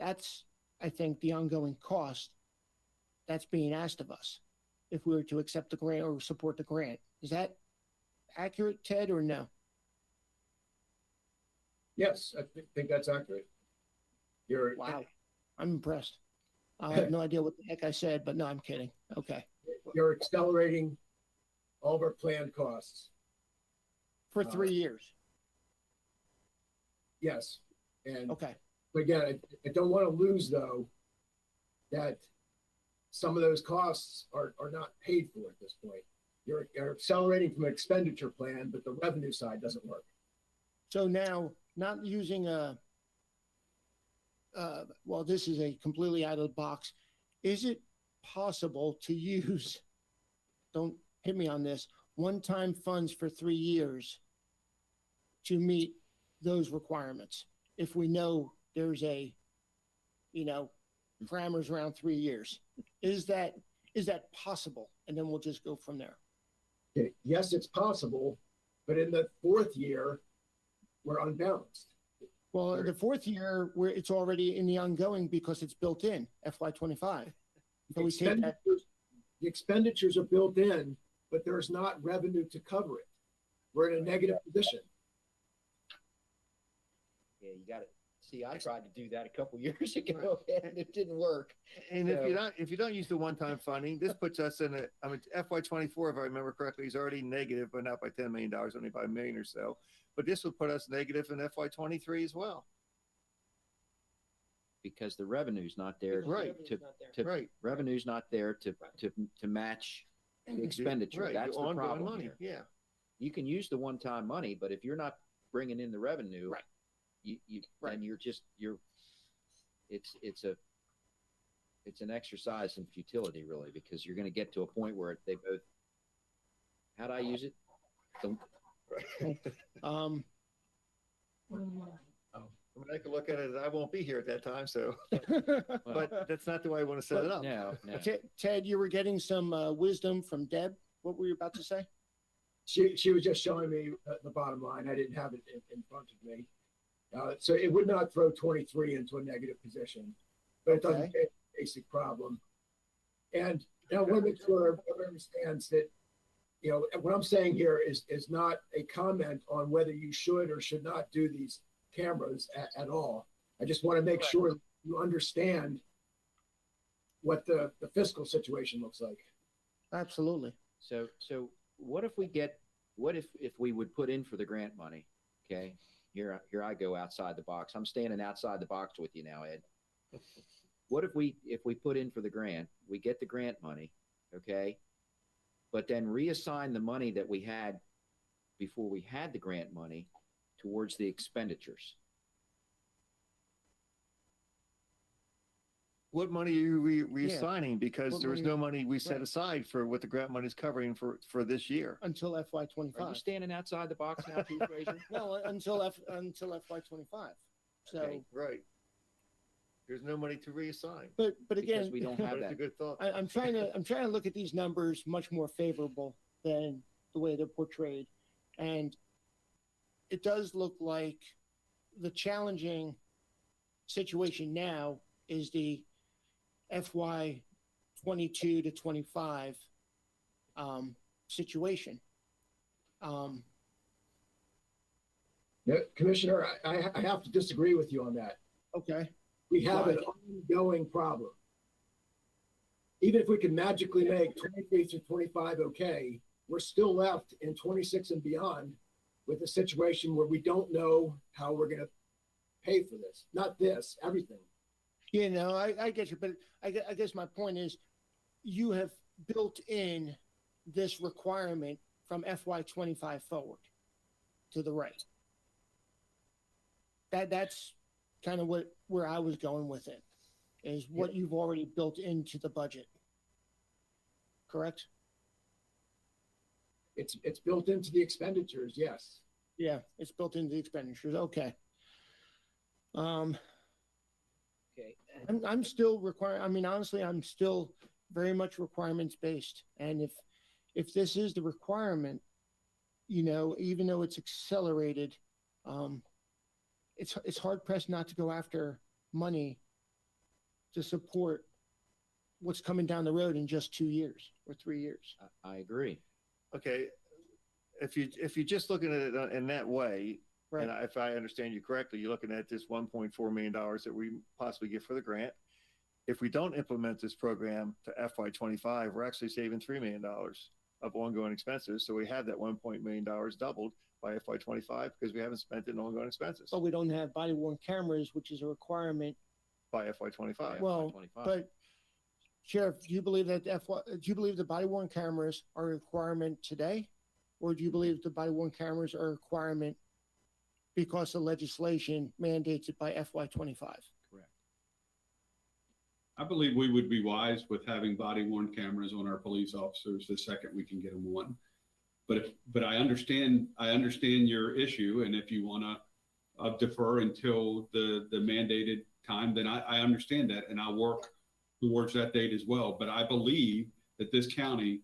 That's, I think, the ongoing cost that's being asked of us if we were to accept the grant or support the grant. Is that accurate, Ted, or no? Yes, I think that's accurate. Wow, I'm impressed. I have no idea what the heck I said, but no, I'm kidding. Okay. You're accelerating all of our planned costs. For 3 years. Yes. And Okay. but again, I don't want to lose, though, that some of those costs are not paid for at this point. You're accelerating from an expenditure plan, but the revenue side doesn't work. So now, not using well, this is a completely out of the box. Is it possible to use, don't hit me on this, one-time funds for 3 years to meet those requirements? If we know there's parameters around 3 years, is that possible? And then we'll just go from there. Okay. Yes, it's possible, but in the fourth year, we're unbalanced. Well, the fourth year, where it's already in the ongoing because it's built in FY 25. So we take that. The expenditures are built in, but there's not revenue to cover it. We're in a negative position. Yeah, you got it. See, I tried to do that a couple years ago and it didn't work. And So- if you don't use the FY 24, if I remember correctly, is already negative, but not by $10 million, only by $1 million or so. But this would put us negative in FY 23 as well. Because the revenue's not there. Right. Right. Revenue's not there to match the expenditure. Right, That's the ongoing problem money, here. yeah. You can use the one-time money, but if you're not bringing in the revenue, Right. then it's an exercise in futility, really, because you're going to get to a point where they both, how'd I use it? Um, I mean, I can look at it, I won't be here at that time, so, but that's not the way I want to set it up. No. Ted, you were getting some wisdom from Deb. What were you about to say? She was just showing me the bottom line. I didn't have it in front of me. So it would not throw 23 into a negative position, but it doesn't Okay. fix the basic problem. And I want to make sure everyone understands that, what I'm saying here is not a comment on whether you should or should not do these cameras at all. I just want to make sure you understand what the fiscal situation looks like. Absolutely. So what if we would put in for the grant money? Okay. Here I go outside the box. I'm standing outside the box with you now, Ed. What if we put in for the grant, we get the grant money, okay? But then reassign the money that we had before we had the grant money towards the expenditures. What money are you reassigning? Because What there was money- no money we set right. aside for what the grant money is covering for this year. Until FY Are you 25. standing outside the box now, too, Fraser? No, until FY 25. So, Okay. Right. There's no money to reassign. but Because again, we don't But have it's a that. good thought. I'm trying to look at these numbers much more favorable than the way they're portrayed. And it does look like the challenging situation now is the FY 22 to 25 situation. Yeah, Commissioner, I have to disagree with you on that. Okay. We have an Why? ongoing problem. Even if we can magically make 23 through 25 okay, we're still left in 26 and beyond with a situation where we don't know how we're going to pay for this. Not this, everything. You know, I get you, but I guess my point is you have built in this requirement from FY 25 forward to the right. That's kind of where I was going with it, is what you've already built into the budget. Correct? It's built into the expenditures, yes. Yeah, it's built into the expenditures. Okay. Okay. I'm still I mean, honestly, I'm still very much requirements based. And if this is the requirement, you know, even though it's accelerated, it's hard pressed not to go after money to support what's coming down the road in just 2 years or 3 years. I agree. Okay, if you're just looking at it in that way, Right. and if I understand you correctly, you're looking at this $1.4 million that we possibly get for the grant. If we don't implement this program to FY 25, we're actually saving $3 million of ongoing expenses. So we have that $1 million doubled by FY 25 because we haven't spent it in ongoing expenses But we don't have body worn cameras, which is a requirement. by FY 25. Well, 25. but Sheriff, do you believe that do you believe the body worn cameras are a requirement today? Or do you believe the body worn cameras are a requirement because the legislation mandates it by FY 25? Correct. I believe we would be wise with having body worn cameras on our police officers the second we can get them on. But I understand your issue, and if you want to defer until the mandated time, then I understand that, and I'll work towards that date as well. But I believe that this county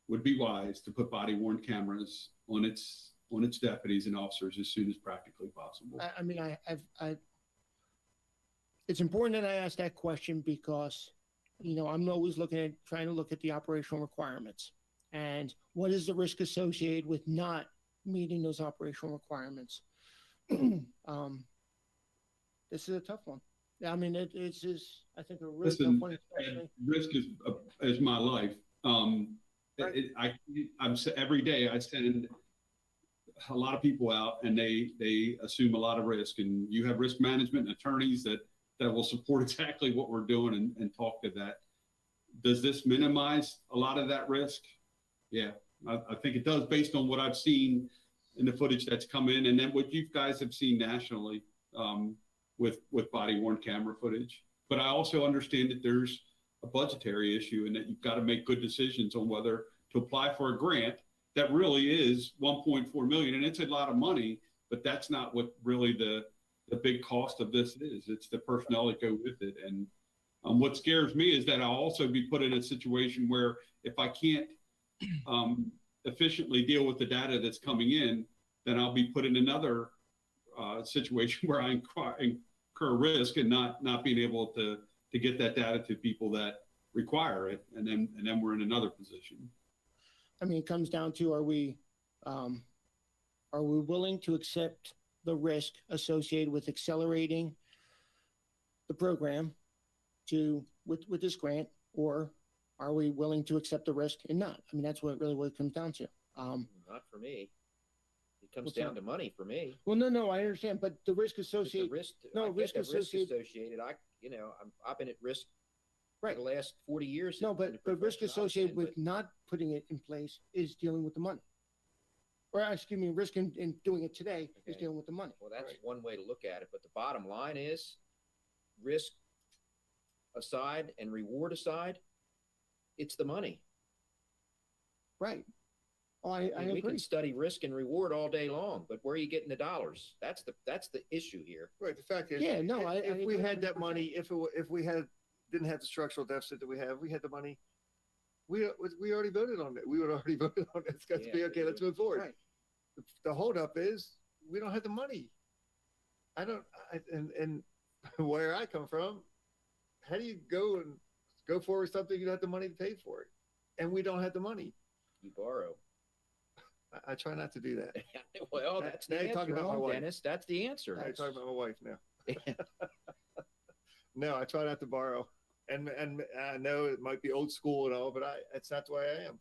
would be wise to put body worn cameras on its deputies and officers as soon as practically possible. I mean, it's important that I ask that question because, you know, I'm always trying to look at the operational requirements and what is the risk associated with not meeting those operational requirements. This is a tough one. I mean, it's just, I think, a really Listen, tough one. Especially. risk is my life. Right. I'm every day I send a lot of people out and they assume a lot of risk, and you have risk management attorneys that will support exactly what we're doing and talk to that. Does this minimize a lot of that risk? Yeah, I think it does based on what I've seen in the footage that's come in, and then what you guys have seen nationally with body worn camera footage. But I also understand that there's a budgetary issue and that you've got to make good decisions on whether to apply for a grant that really is 1.4 million, and it's a lot of money, but that's not what really the big cost of this is. It's the personnel that go with it. And what scares me is that I'll also be put in a situation where if I can't efficiently deal with the data that's coming in, then I'll be put in another situation where I incur risk and not being able to get that data to people that require it, and then we're in another position. I mean, it comes down to, are we willing to accept the risk associated with accelerating the program with this grant, or are we willing to accept the risk and not? I mean, that's what it comes down to. Not for me. It comes What's down that? to money for me. Well, no, I understand, but the risk It's the associated, risk. no, I get risk the risk associated- associated. I've been at risk Right. for the last 40 years. no, in the but risk profession I was associated in, with not putting it in place is dealing with the money. Or excuse me, risk in doing it today is Okay. dealing with the money. Well, that's one way to look at it, but the bottom line is risk aside and reward aside, it's the money. Right. Oh, I I mean, we agree. can study risk and reward all day long, but where are you getting the dollars? That's the issue here. Right. The fact is, Yeah, no, if we agree had that 100%. money, if we didn't have the structural deficit that we have, we had the money. We already voted on it. We would already voted on it. It's got to be Yeah, okay. Let's move forward. Right. The holdup is we don't have the money. I don't, and where I come from, how do you go forward with something you don't have the money to pay for it? And we don't have the money. You borrow. I try not to do that. Well, Now- that's now the you're talking answer, about my wife. Dennis. That's the answer. I'm talking about my wife now. No, I try not to borrow. And I know it might be old school and all, but that's not the way I am.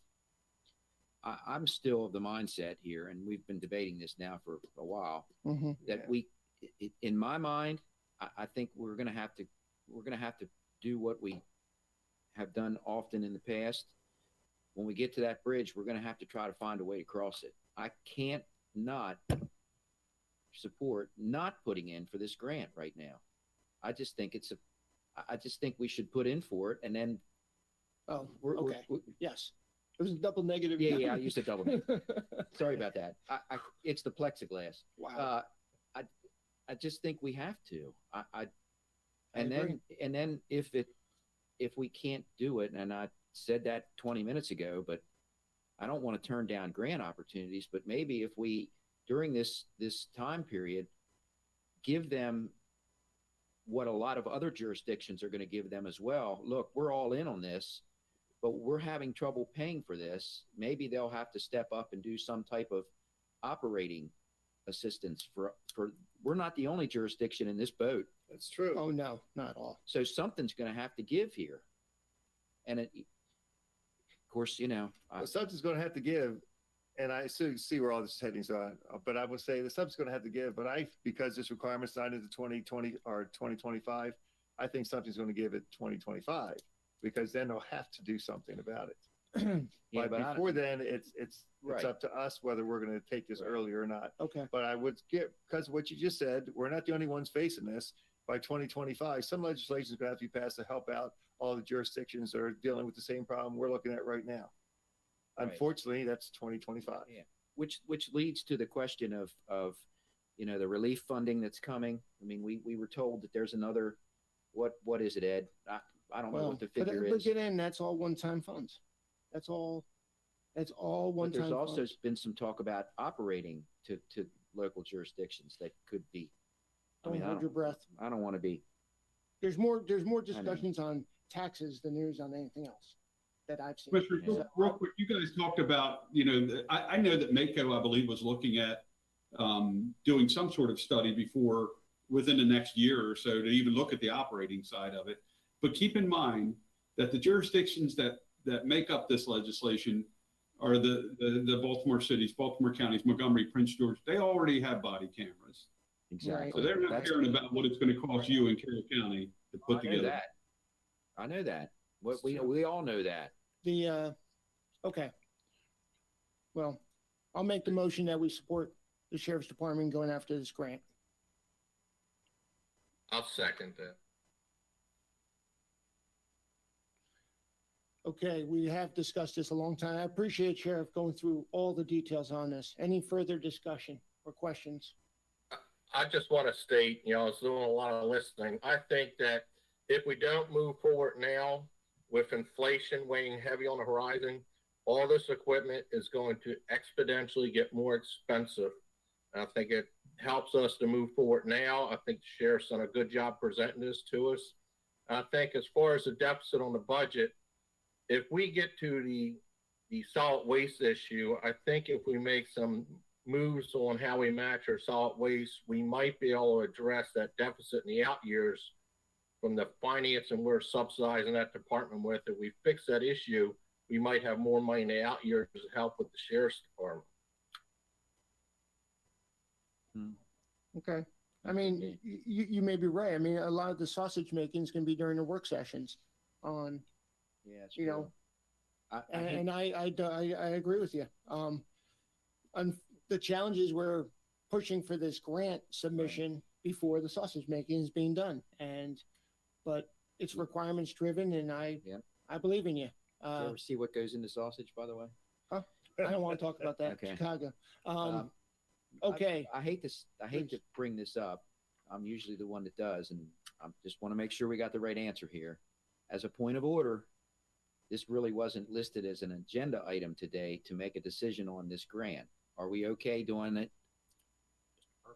I'm still of the mindset here, and we've been debating this now for a while, Mhm. that in my mind, I think we're going to have to do what we have done often in the past. When we get to that bridge, we're going to have to try to find a way to cross it. I can't not support not putting in for this grant right now. I just think I just think we should put in for it, and then Oh, we're, okay. we're- Yes. It was a double negative. Yeah, I used a double negative. Sorry about that. It's the plexiglass. Wow. I just think we have to. I And agree. then if we can't do it, and I said that 20 minutes ago, but I don't want to turn down grant opportunities, but maybe if we, during this time period, give them what a lot of other jurisdictions are going to give them as well. Look, we're all in on this, but we're having trouble paying for this. Maybe they'll have to step up and do some type of operating assistance for, we're not the only jurisdiction in this boat. That's true. Oh, no, not at all. So something's going to have to give here. And of course, Well, something's going to have to give, and I see where all this is heading. So, but I would say that something's going to have to give. But because this requirement's not into 2020 or 2025, I think something's going to give it 2025, because then they'll have to do something about it. Yeah, but but I before then, it's Right. up to us whether we're going to take this Right. early or not. Okay. But I would get, because of what you just said, we're not the only ones facing this. By 2025, some legislation is going to have to be passed to help out all the jurisdictions that are dealing with the same problem we're looking at right now. Right. Unfortunately, that's 2025. Yeah. Which leads to the question of the relief funding that's coming. I mean, we were told that there's another, what is it, Ed? I don't know Well, what the but figure is. again, that's all one-time funds. That's all But one-time there's also funds. been some talk about operating to local jurisdictions that could be. Don't hold your breath. I don't want to be. There's more discussions on taxes than there is on anything else that I've seen. Commissioner, Yeah. real quick, you guys talked about, I know that Mako, I believe, was looking at doing some sort of study within the next year or so to even look at the operating side of it. But keep in mind that the jurisdictions that make up this legislation are the Baltimore cities, Baltimore counties, Montgomery, Prince George. They already have body cameras. Exactly. So they're not That's- caring about what it's going to cost you in Carroll County to put I know together. that. I know that. We all know that. Okay. Well, I'll make the motion that we support the sheriff's department going after this grant. I'll second that. Okay, we have discussed this a long time. I appreciate Sheriff going through all the details on this. Any further discussion or questions? I just want to state, I was doing a lot of listening. I think that if we don't move forward now with inflation weighing heavy on the horizon, all this equipment is going to exponentially get more expensive. And I think it helps us to move forward now. I think the sheriff's done a good job presenting this to us. I think as far as the deficit on the budget, if we get to the solid waste issue, I think if we make some moves on how we match our solid waste, we might be able to address that deficit in the out years from the finance and we're subsidizing that department with. If we fix that issue, we might have more money in the out years to help with the sheriff's department. Okay. I mean, you may be right. I mean, a lot of the sausage making is going to be during the work sessions on, Yeah, it's you true. know, I hate- and I agree with you. The challenge is we're pushing for this grant submission before the sausage making is being done. But it's requirements driven and I believe in you. Do you ever see what goes into sausage, by the way? I don't want to talk about that. Okay. Chicago. Um, Okay. I hate to bring this up. I'm usually the one that does, and I just want to make sure we got the right answer here. As a point of order, this really wasn't listed as an agenda item today to make a decision on this grant. Are we okay doing it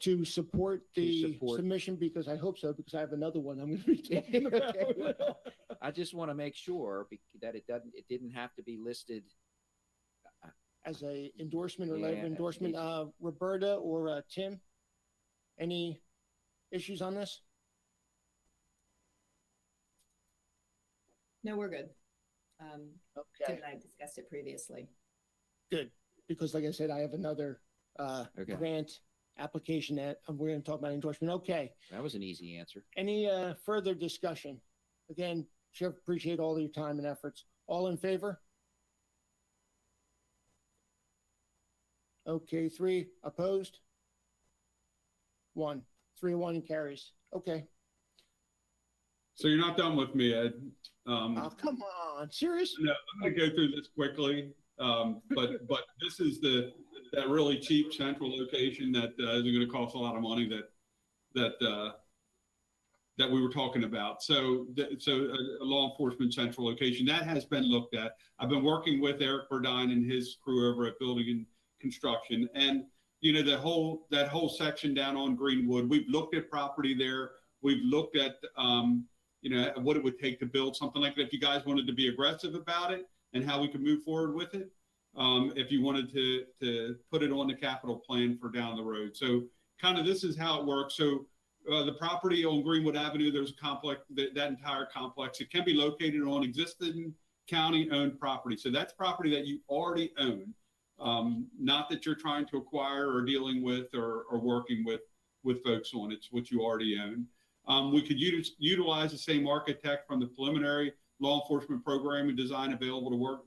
to support the support- submission, because I hope so, because I have another one I'm going to be talking about. I just want to make sure that it didn't have to be listed. As a endorsement or letter of Yeah, endorsement, Roberta or Tim, any issues on this? No, we're good. Tim Okay, and I discussed it previously. good, because like I said, I have another Okay, grant application that we're going to talk about endorsement. Okay, that was an easy answer. any further discussion? Again, Sheriff, appreciate all your time and efforts. All in favor? Okay, 3 opposed? 1, 3-1 carries. Okay. So you're not done with me, Ed. Oh, come on, serious? No, I'm gonna go through this quickly. But this is that really cheap central location that isn't gonna cost a lot of money that we were talking about. So a law enforcement central location that has been looked at. I've been working with Eric Burdine and his crew over at Building and Construction, and that whole section down on Greenwood. We've looked at property there. We've looked at what it would take to build something like that. If you guys wanted to be aggressive about it and how we could move forward with it, if you wanted to put it on the capital plan for down the road. So kind of this is how it works. So the property on Greenwood Avenue, there's a complex, that entire complex, it can be located on existing county-owned property. So that's property that you already own, not that you're trying to acquire or dealing with or working with folks on. It's what you already own. We could utilize the same architect from the preliminary law enforcement program and design available to work.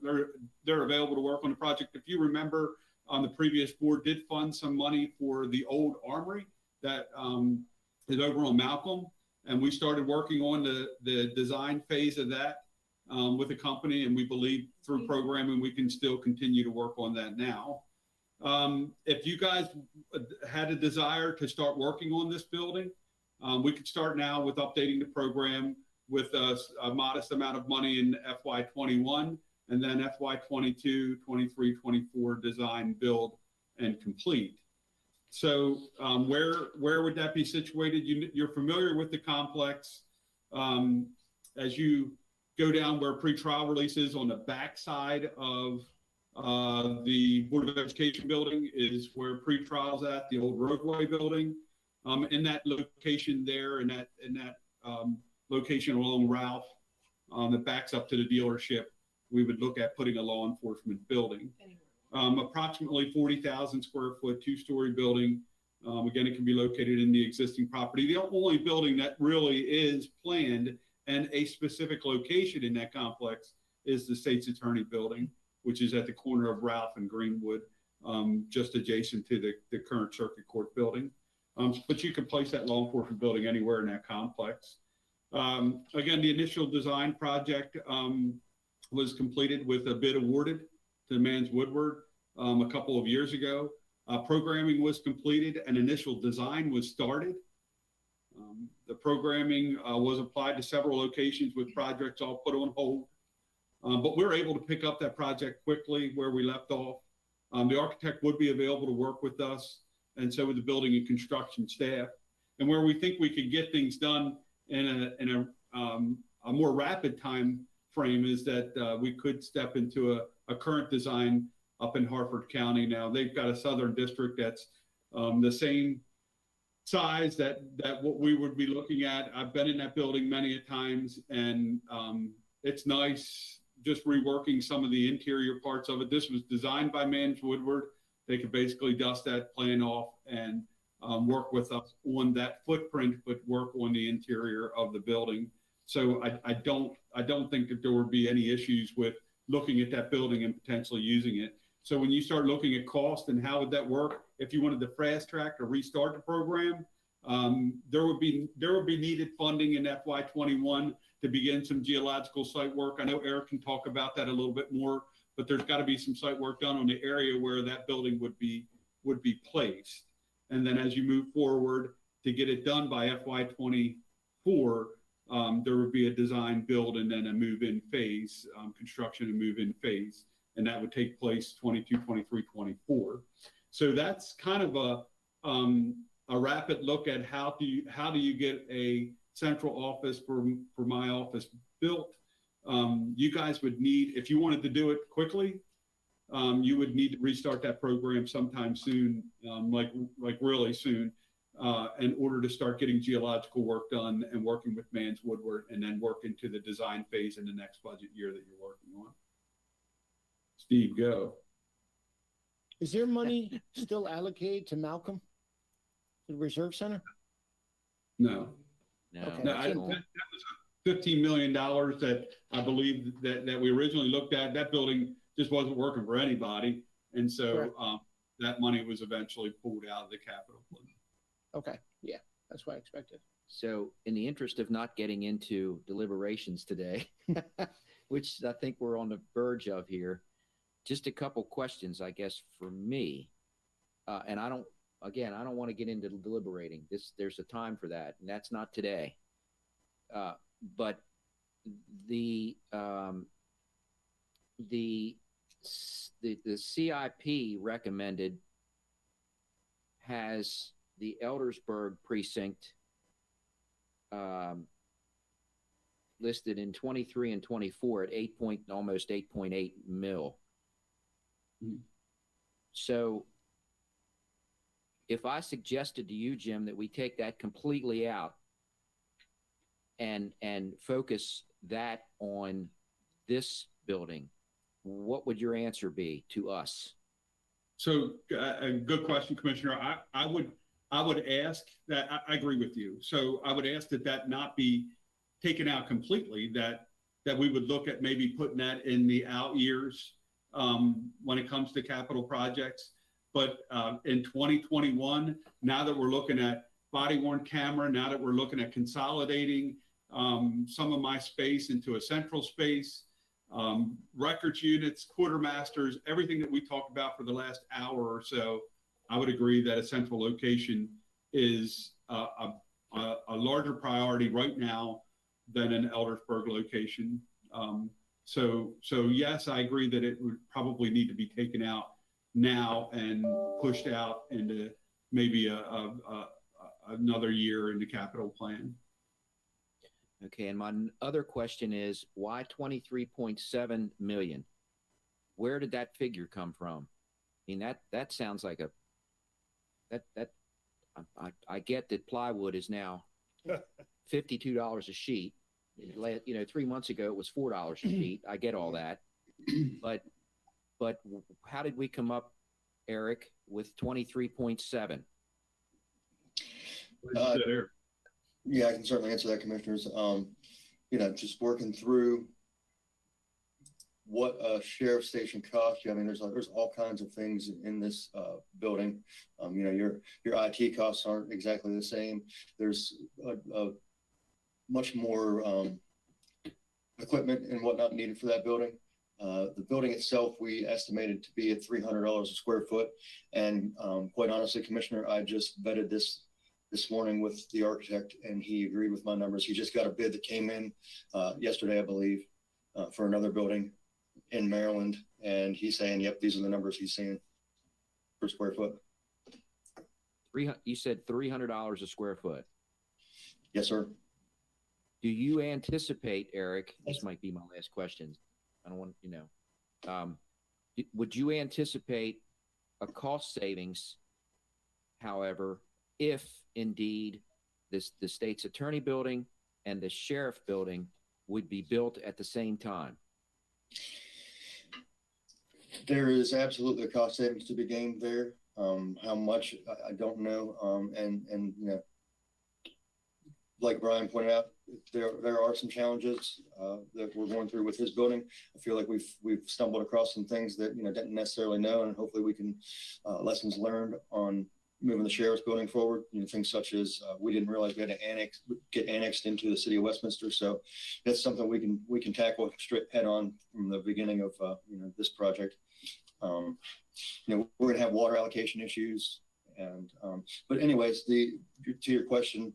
They're available to work on the project. If you remember, the previous board did fund some money for the old armory that is over on Malcolm, and we started working on the design phase of that with the company, and we believe through programming we can still continue to work on that now. If you guys had a desire to start working on this building, we could start now with updating the program with a modest amount of money in FY21, and then FY22, 23, 24 design, build, and complete. So where would that be situated? You're familiar with the complex. As you go down where pretrial release is, on the back side of the Board of Education building is where pretrial's at, the old roadway building. In that location there, in that location along Ralph, that backs up to the dealership, we would look at putting a law enforcement building. Approximately 40,000 square foot, 2-story building. Again, it can be located in the existing property. The only building that really is planned and a specific location in that complex is the State's Attorney building, which is at the corner of Ralph and Greenwood, just adjacent to the current Circuit Court building. But you can place that law enforcement building anywhere in that complex. Again, the initial design project was completed with a bid awarded to Mans Woodward a couple of years ago. Programming was completed and initial design was started. The programming was applied to several locations with projects all put on hold. But we're able to pick up that project quickly where we left off. The architect would be available to work with us, and so would the building and construction staff. And where we think we could get things done in a more rapid time frame is that we could step into a current design up in Harford County. Now they've got a southern district that's the same size that what we would be looking at. I've been in that building many a times, and it's nice just reworking some of the interior parts of it. This was designed by Mans Woodward. They could basically dust that plan off and work with us on that footprint, but work on the interior of the building. So I don't think that there would be any issues with looking at that building and potentially using it. So when you start looking at cost and how would that work, if you wanted to fast track or restart the program, there would be needed funding in FY21 to begin some geological site work. I know Eric can talk about that a little bit more, but there's got to be some site work done on the area where that building would be placed. And then as you move forward to get it done by FY24, there would be a design, build, and then a move-in phase, construction and move-in phase. And that would take place 22, 23, 24. So that's kind of a rapid look at how do you get a central office for my office built. You guys would need, if you wanted to do it quickly, you would need to restart that program sometime soon, like really soon, in order to start getting geological work done and working with Mans Woodward, and then work into the design phase in the next budget year that you're working on. Steve, go. Is there money still allocated to Malcolm, the Reserve Center? No, No. Okay. No, that was $15 million that I believe that we originally looked at. That building just wasn't working for anybody. And so that money was eventually pulled out of the capital fund. Okay, yeah, that's what I expected. So in the interest of not getting into deliberations today, which I think we're on the verge of here, just a couple questions, I guess, for me. And I don't want to get into deliberating. There's a time for that, and that's not today. But the CIP recommended has the Eldersburg precinct listed in 23 and 24 at almost 8.8 mil. So if I suggested to you, Jim, that we take that completely out and focus that on this building, what would your answer be to us? So a good question, Commissioner. I would ask that, I agree with you. So I would ask that not be taken out completely, that we would look at maybe putting that in the out years when it comes to capital projects. But in 2021, now that we're looking at body-worn camera, now that we're looking at consolidating some of my space into a central space, records units, quartermasters, everything that we talked about for the last hour or so, I would agree that a central location is a larger priority right now than an Eldersburg location. So yes, I agree that it would probably need to be taken out now and pushed out into maybe another year in the capital plan. Okay, and my other question is, why 23.7 million? Where did that figure come from? I mean, that sounds like I get that plywood is now $52 a sheet. 3 months ago it was $4 a sheet. I get all that, but how did we come up, Eric, with 23.7? Yeah, I can certainly answer that, Commissioners. Just working through what a sheriff station costs you. I mean, there's all kinds of things in this building. Your IT costs aren't exactly the same. There's a much more equipment and whatnot needed for that building. The building itself, we estimated to be at $300 a square foot. And quite honestly, Commissioner, I just vetted this morning with the architect, and he agreed with my numbers. He just got a bid that came in yesterday, I believe, for another building in Maryland. And he's saying, yep, these are the numbers he's seeing per square foot. You said $300 a square foot. Yes, sir. Do you anticipate, Eric, this might be my last question. I don't want, would you anticipate a cost savings, however, if indeed the state's attorney building and the sheriff building would be built at the same time? There is absolutely a cost savings to be gained there. How much, I don't know. And like Brian pointed out, there are some challenges that we're going through with his building. I feel like we've stumbled across some things that didn't necessarily know, and hopefully we can lessons learned on moving the sheriff's building forward. Things such as we didn't realize we had to get annexed into the city of Westminster. So that's something we can tackle straight head on from the beginning of this project. We're going to have water allocation issues, and but anyways, to your question.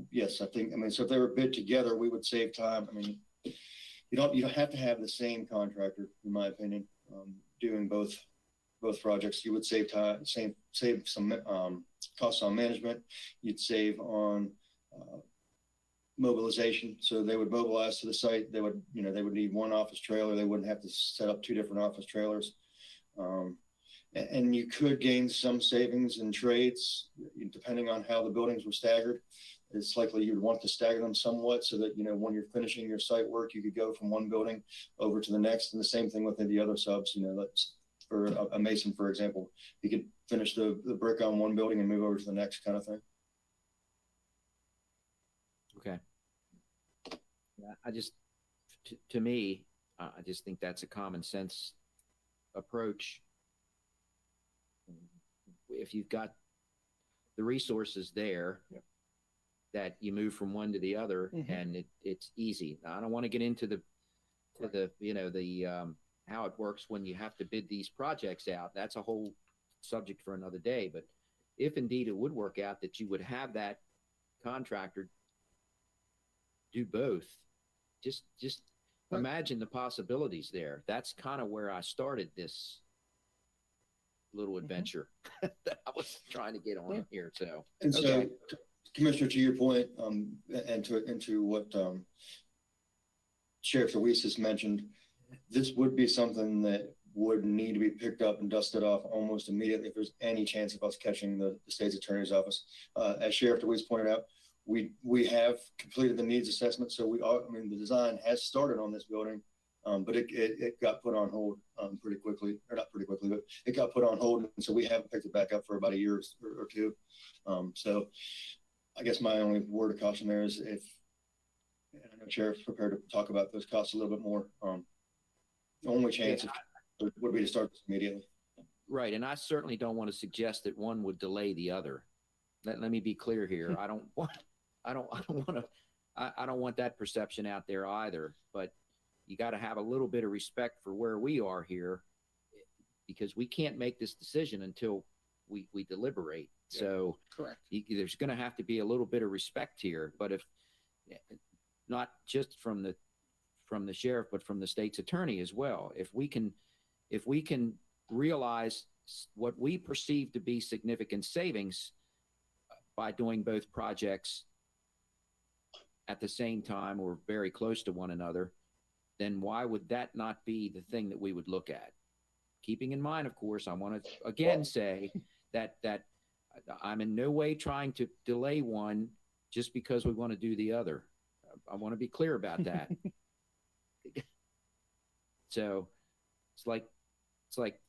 Yes, I think, so if they were bid together, we would save time. I mean, you don't have to have the same contractor, in my opinion, doing both both projects. You would save time, save some costs on management. You'd save on mobilization. So they would mobilize to the site. They would need one office trailer. They wouldn't have to set up 2 different office trailers. And you could gain some savings in trades depending on how the buildings were staggered. It's likely you'd want to stagger them somewhat so that, when you're finishing your site work, you could go from one building over to the next. And the same thing with the other subs. That's for a mason, for example, he could finish the brick on one building and move over to the next kind of thing. Okay. Yeah, to me, I just think that's a common sense approach. If you've got the resources there, that you move from one to the other, and it's easy. Now, I don't want to get into the how it works when you have to bid these projects out. That's a whole subject for another day. But if indeed it would work out that you would have that contractor do both, just imagine the possibilities there. That's kind of where I started this little adventure that I was trying to get on here. So, and so, Commissioner, to your point, and to what Sheriff Deweese has mentioned, this would be something that would need to be picked up and dusted off almost immediately if there's any chance of us catching the state's attorney's office. As Sheriff Deweese pointed out, we have completed the needs assessment, so the design has started on this building, but it got put on hold pretty quickly, or not pretty quickly, but it got put on hold, and so we haven't picked it back up for about a year or two. So I guess my only word of caution there is and I know Sheriff's prepared to talk about those costs a little bit more. The only chance would be to start this immediately. Right, and I certainly don't want to suggest that one would delay the other. Let me be clear here. I don't want that perception out there either. But you got to have a little bit of respect for where we are here, because we can't make this decision until we deliberate. Yeah, so correct. There's going to have to be a little bit of respect here. But if not just from the sheriff, but from the state's attorney as well, if we can realize what we perceive to be significant savings by doing both projects at the same time or very close to one another, then why would that not be the thing that we would look at? Keeping in mind, of course, I want to again say that I'm in no way trying to delay one just because we want to do the other. I want to be clear about that. So it's like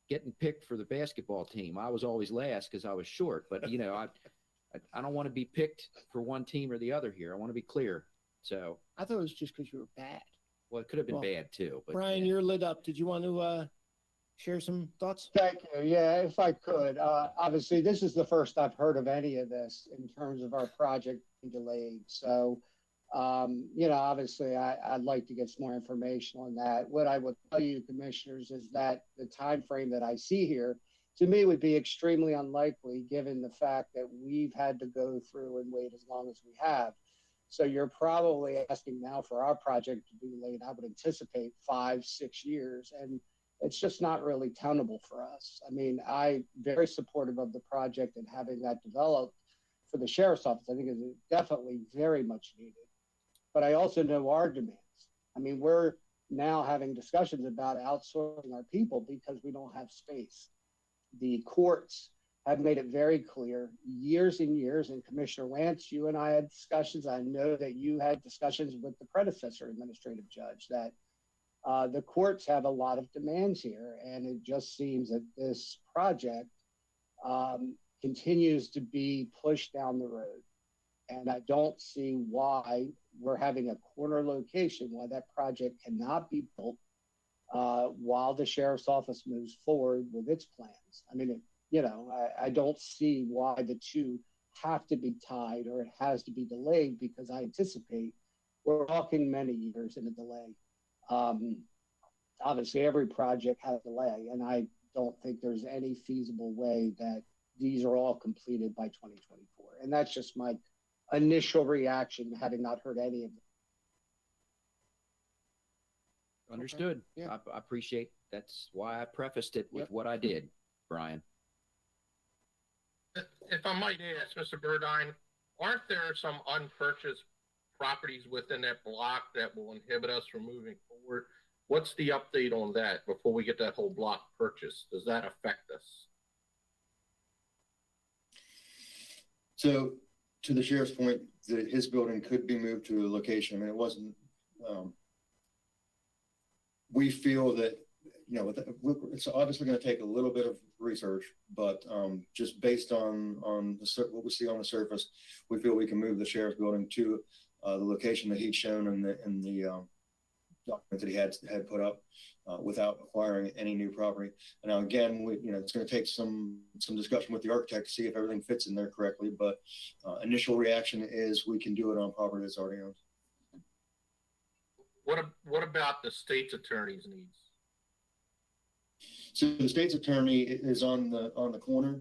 getting picked for the basketball team. I was always last because I was short, but I don't want to be picked for one team or the other here. I want to be clear. So I thought it was just because you were bad. Well, it could have been bad too. But Brian, you're lit up. Did you want to share some thoughts? Thank you. Yeah, if I could. Obviously, this is the first I've heard of any of this in terms of our project being delayed. So, obviously, I'd like to get some more information on that. What I would tell you, commissioners, is that the time frame that I see here, to me, would be extremely unlikely given the fact that we've had to go through and wait as long as we have. So you're probably asking now for our project to be delayed. I would anticipate 5-6 years, and it's just not really tenable for us. I mean, I'm very supportive of the project and having that developed for the sheriff's office. I think is definitely very much needed. But I also know our demands. I mean, we're now having discussions about outsourcing our people because we don't have space. The courts have made it very clear years and years, and Commissioner Lance, you and I had discussions. I know that you had discussions with the predecessor administrative judge that the courts have a lot of demands here, and it just seems that this project continues to be pushed down the road. And I don't see why we're having a corner location, why that project cannot be built while the sheriff's office moves forward with its plans. I mean, I don't see why the two have to be tied or it has to be delayed, because I anticipate we're talking many years in a delay. Obviously, every project has a delay, and I don't think there's any feasible way that these are all completed by 2024. And that's just my initial reaction, having not heard any of them. Understood. Yeah. I appreciate, that's why I prefaced it with Yep. what I did, Brian. If I might ask, Mr. Burdine, aren't there some unpurchased properties within that block that will inhibit us from moving forward? What's the update on that before we get that whole block purchased? Does that affect us? So to the sheriff's point, his building could be moved to a location. I mean, it wasn't, we feel that, you know, it's obviously going to take a little bit of research, but just based on what we see on the surface, we feel we can move the sheriff's building to the location that he'd shown in the document that he had put up without acquiring any new property. And now again, it's going to take some discussion with the architect to see if everything fits in there correctly. But initial reaction is we can do it on property that's already owned. What about the state's attorney's needs? So the state's attorney is on the corner,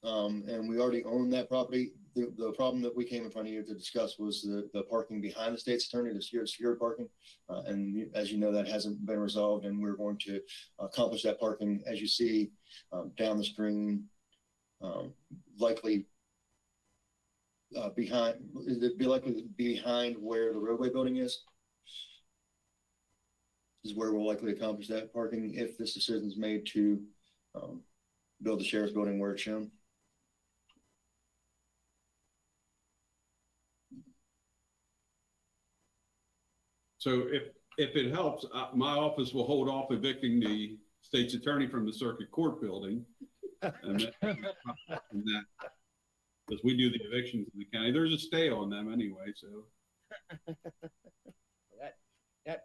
and we already own that property. The problem that we came in front of you to discuss was the parking behind the state's attorney, the secured parking. And as you know, that hasn't been resolved, and we're going to accomplish that parking, as you see, down the stream, likely behind where the roadway building is where we'll likely accomplish that parking if this decision is made to build the sheriff's building where it's shown. So if it helps, my office will hold off evicting the state's attorney from the circuit court building. And that, because we do the evictions in the county. There's a stay on them anyway, so.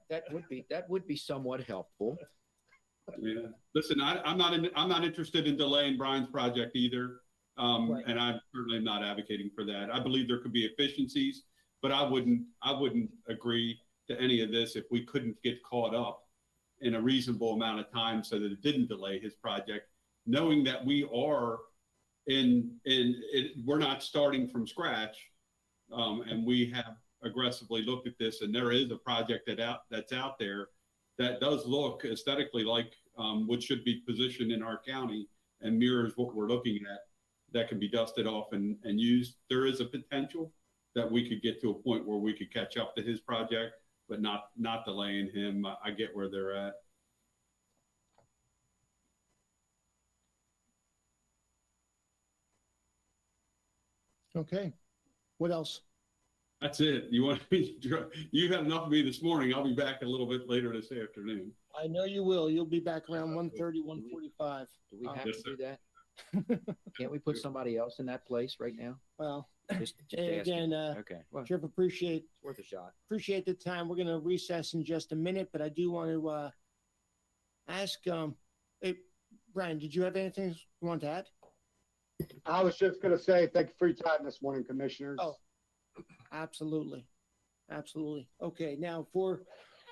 That would be somewhat helpful. Yeah. Listen, I'm not interested in delaying Brian's project either. Right. And I'm certainly not advocating for that. I believe there could be efficiencies, but I wouldn't agree to any of this if we couldn't get caught up in a reasonable amount of time so that it didn't delay his project, knowing that we are we're not starting from scratch. And we have aggressively looked at this, and there is a project that's out there that does look aesthetically like what should be positioned in our county and mirrors what we're looking at, that can be dusted off and used. There is a potential that we could get to a point where we could catch up to his project, but not delaying him. I get where they're at. Okay. What else? That's it. You had enough of me this morning. I'll be back a little bit later this afternoon. I know you will. You'll be back around 1:30, 1:45. Do we have Yes, to sir. do that? Can't we put somebody else in that place right now? Well, Just and asking. again, Okay, well, Sheriff, appreciate it's worth a shot. the time. We're going to recess in just a minute, but I do want to ask, hey, Brian, did you have anything you want to add? I was just gonna say, thank you for your time this morning, commissioners. Oh. Absolutely. Absolutely. Okay. Now for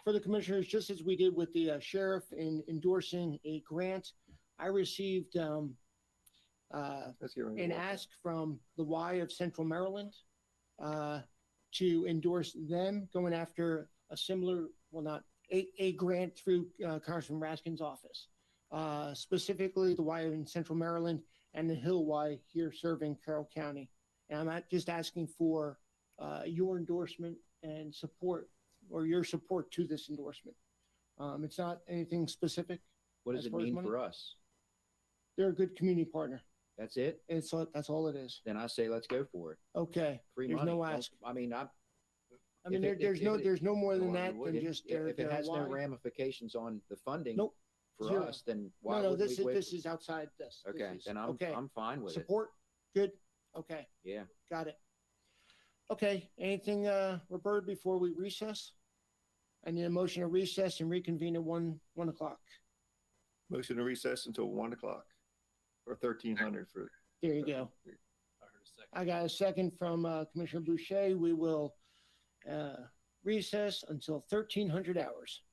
the commissioners, just as we did with the sheriff in endorsing a grant, I received Let's get rid of an it. ask from the Y of Central Maryland to endorse them going after a similar, well, not a grant through Congressman Raskin's office, specifically the Y in Central Maryland and the Hill Y here serving Carroll County. And I'm not just asking for your endorsement and support, or your support to this endorsement. It's not anything specific. What does As it far as mean money? for us? They're a good community partner. That's it? That's all it is. Then I say let's go for it. Okay. Free There's money. no Don't- ask. I mean, I mean, if it- there's no more than that than if- just if it has no why. ramifications on the funding Nope. for Zero. us, then why No, would this we wait? is outside this. This Okay, is- then okay. I'm fine with it. Support, good, okay, Yeah. got it. Okay, anything, Roberta, before we recess? I need a motion to recess and reconvene at 1 o'clock. Motion to recess until 1 o'clock or 1300 for. There you go. I heard a second. I got a second from Commissioner Boucher. We will recess until 1300 hours.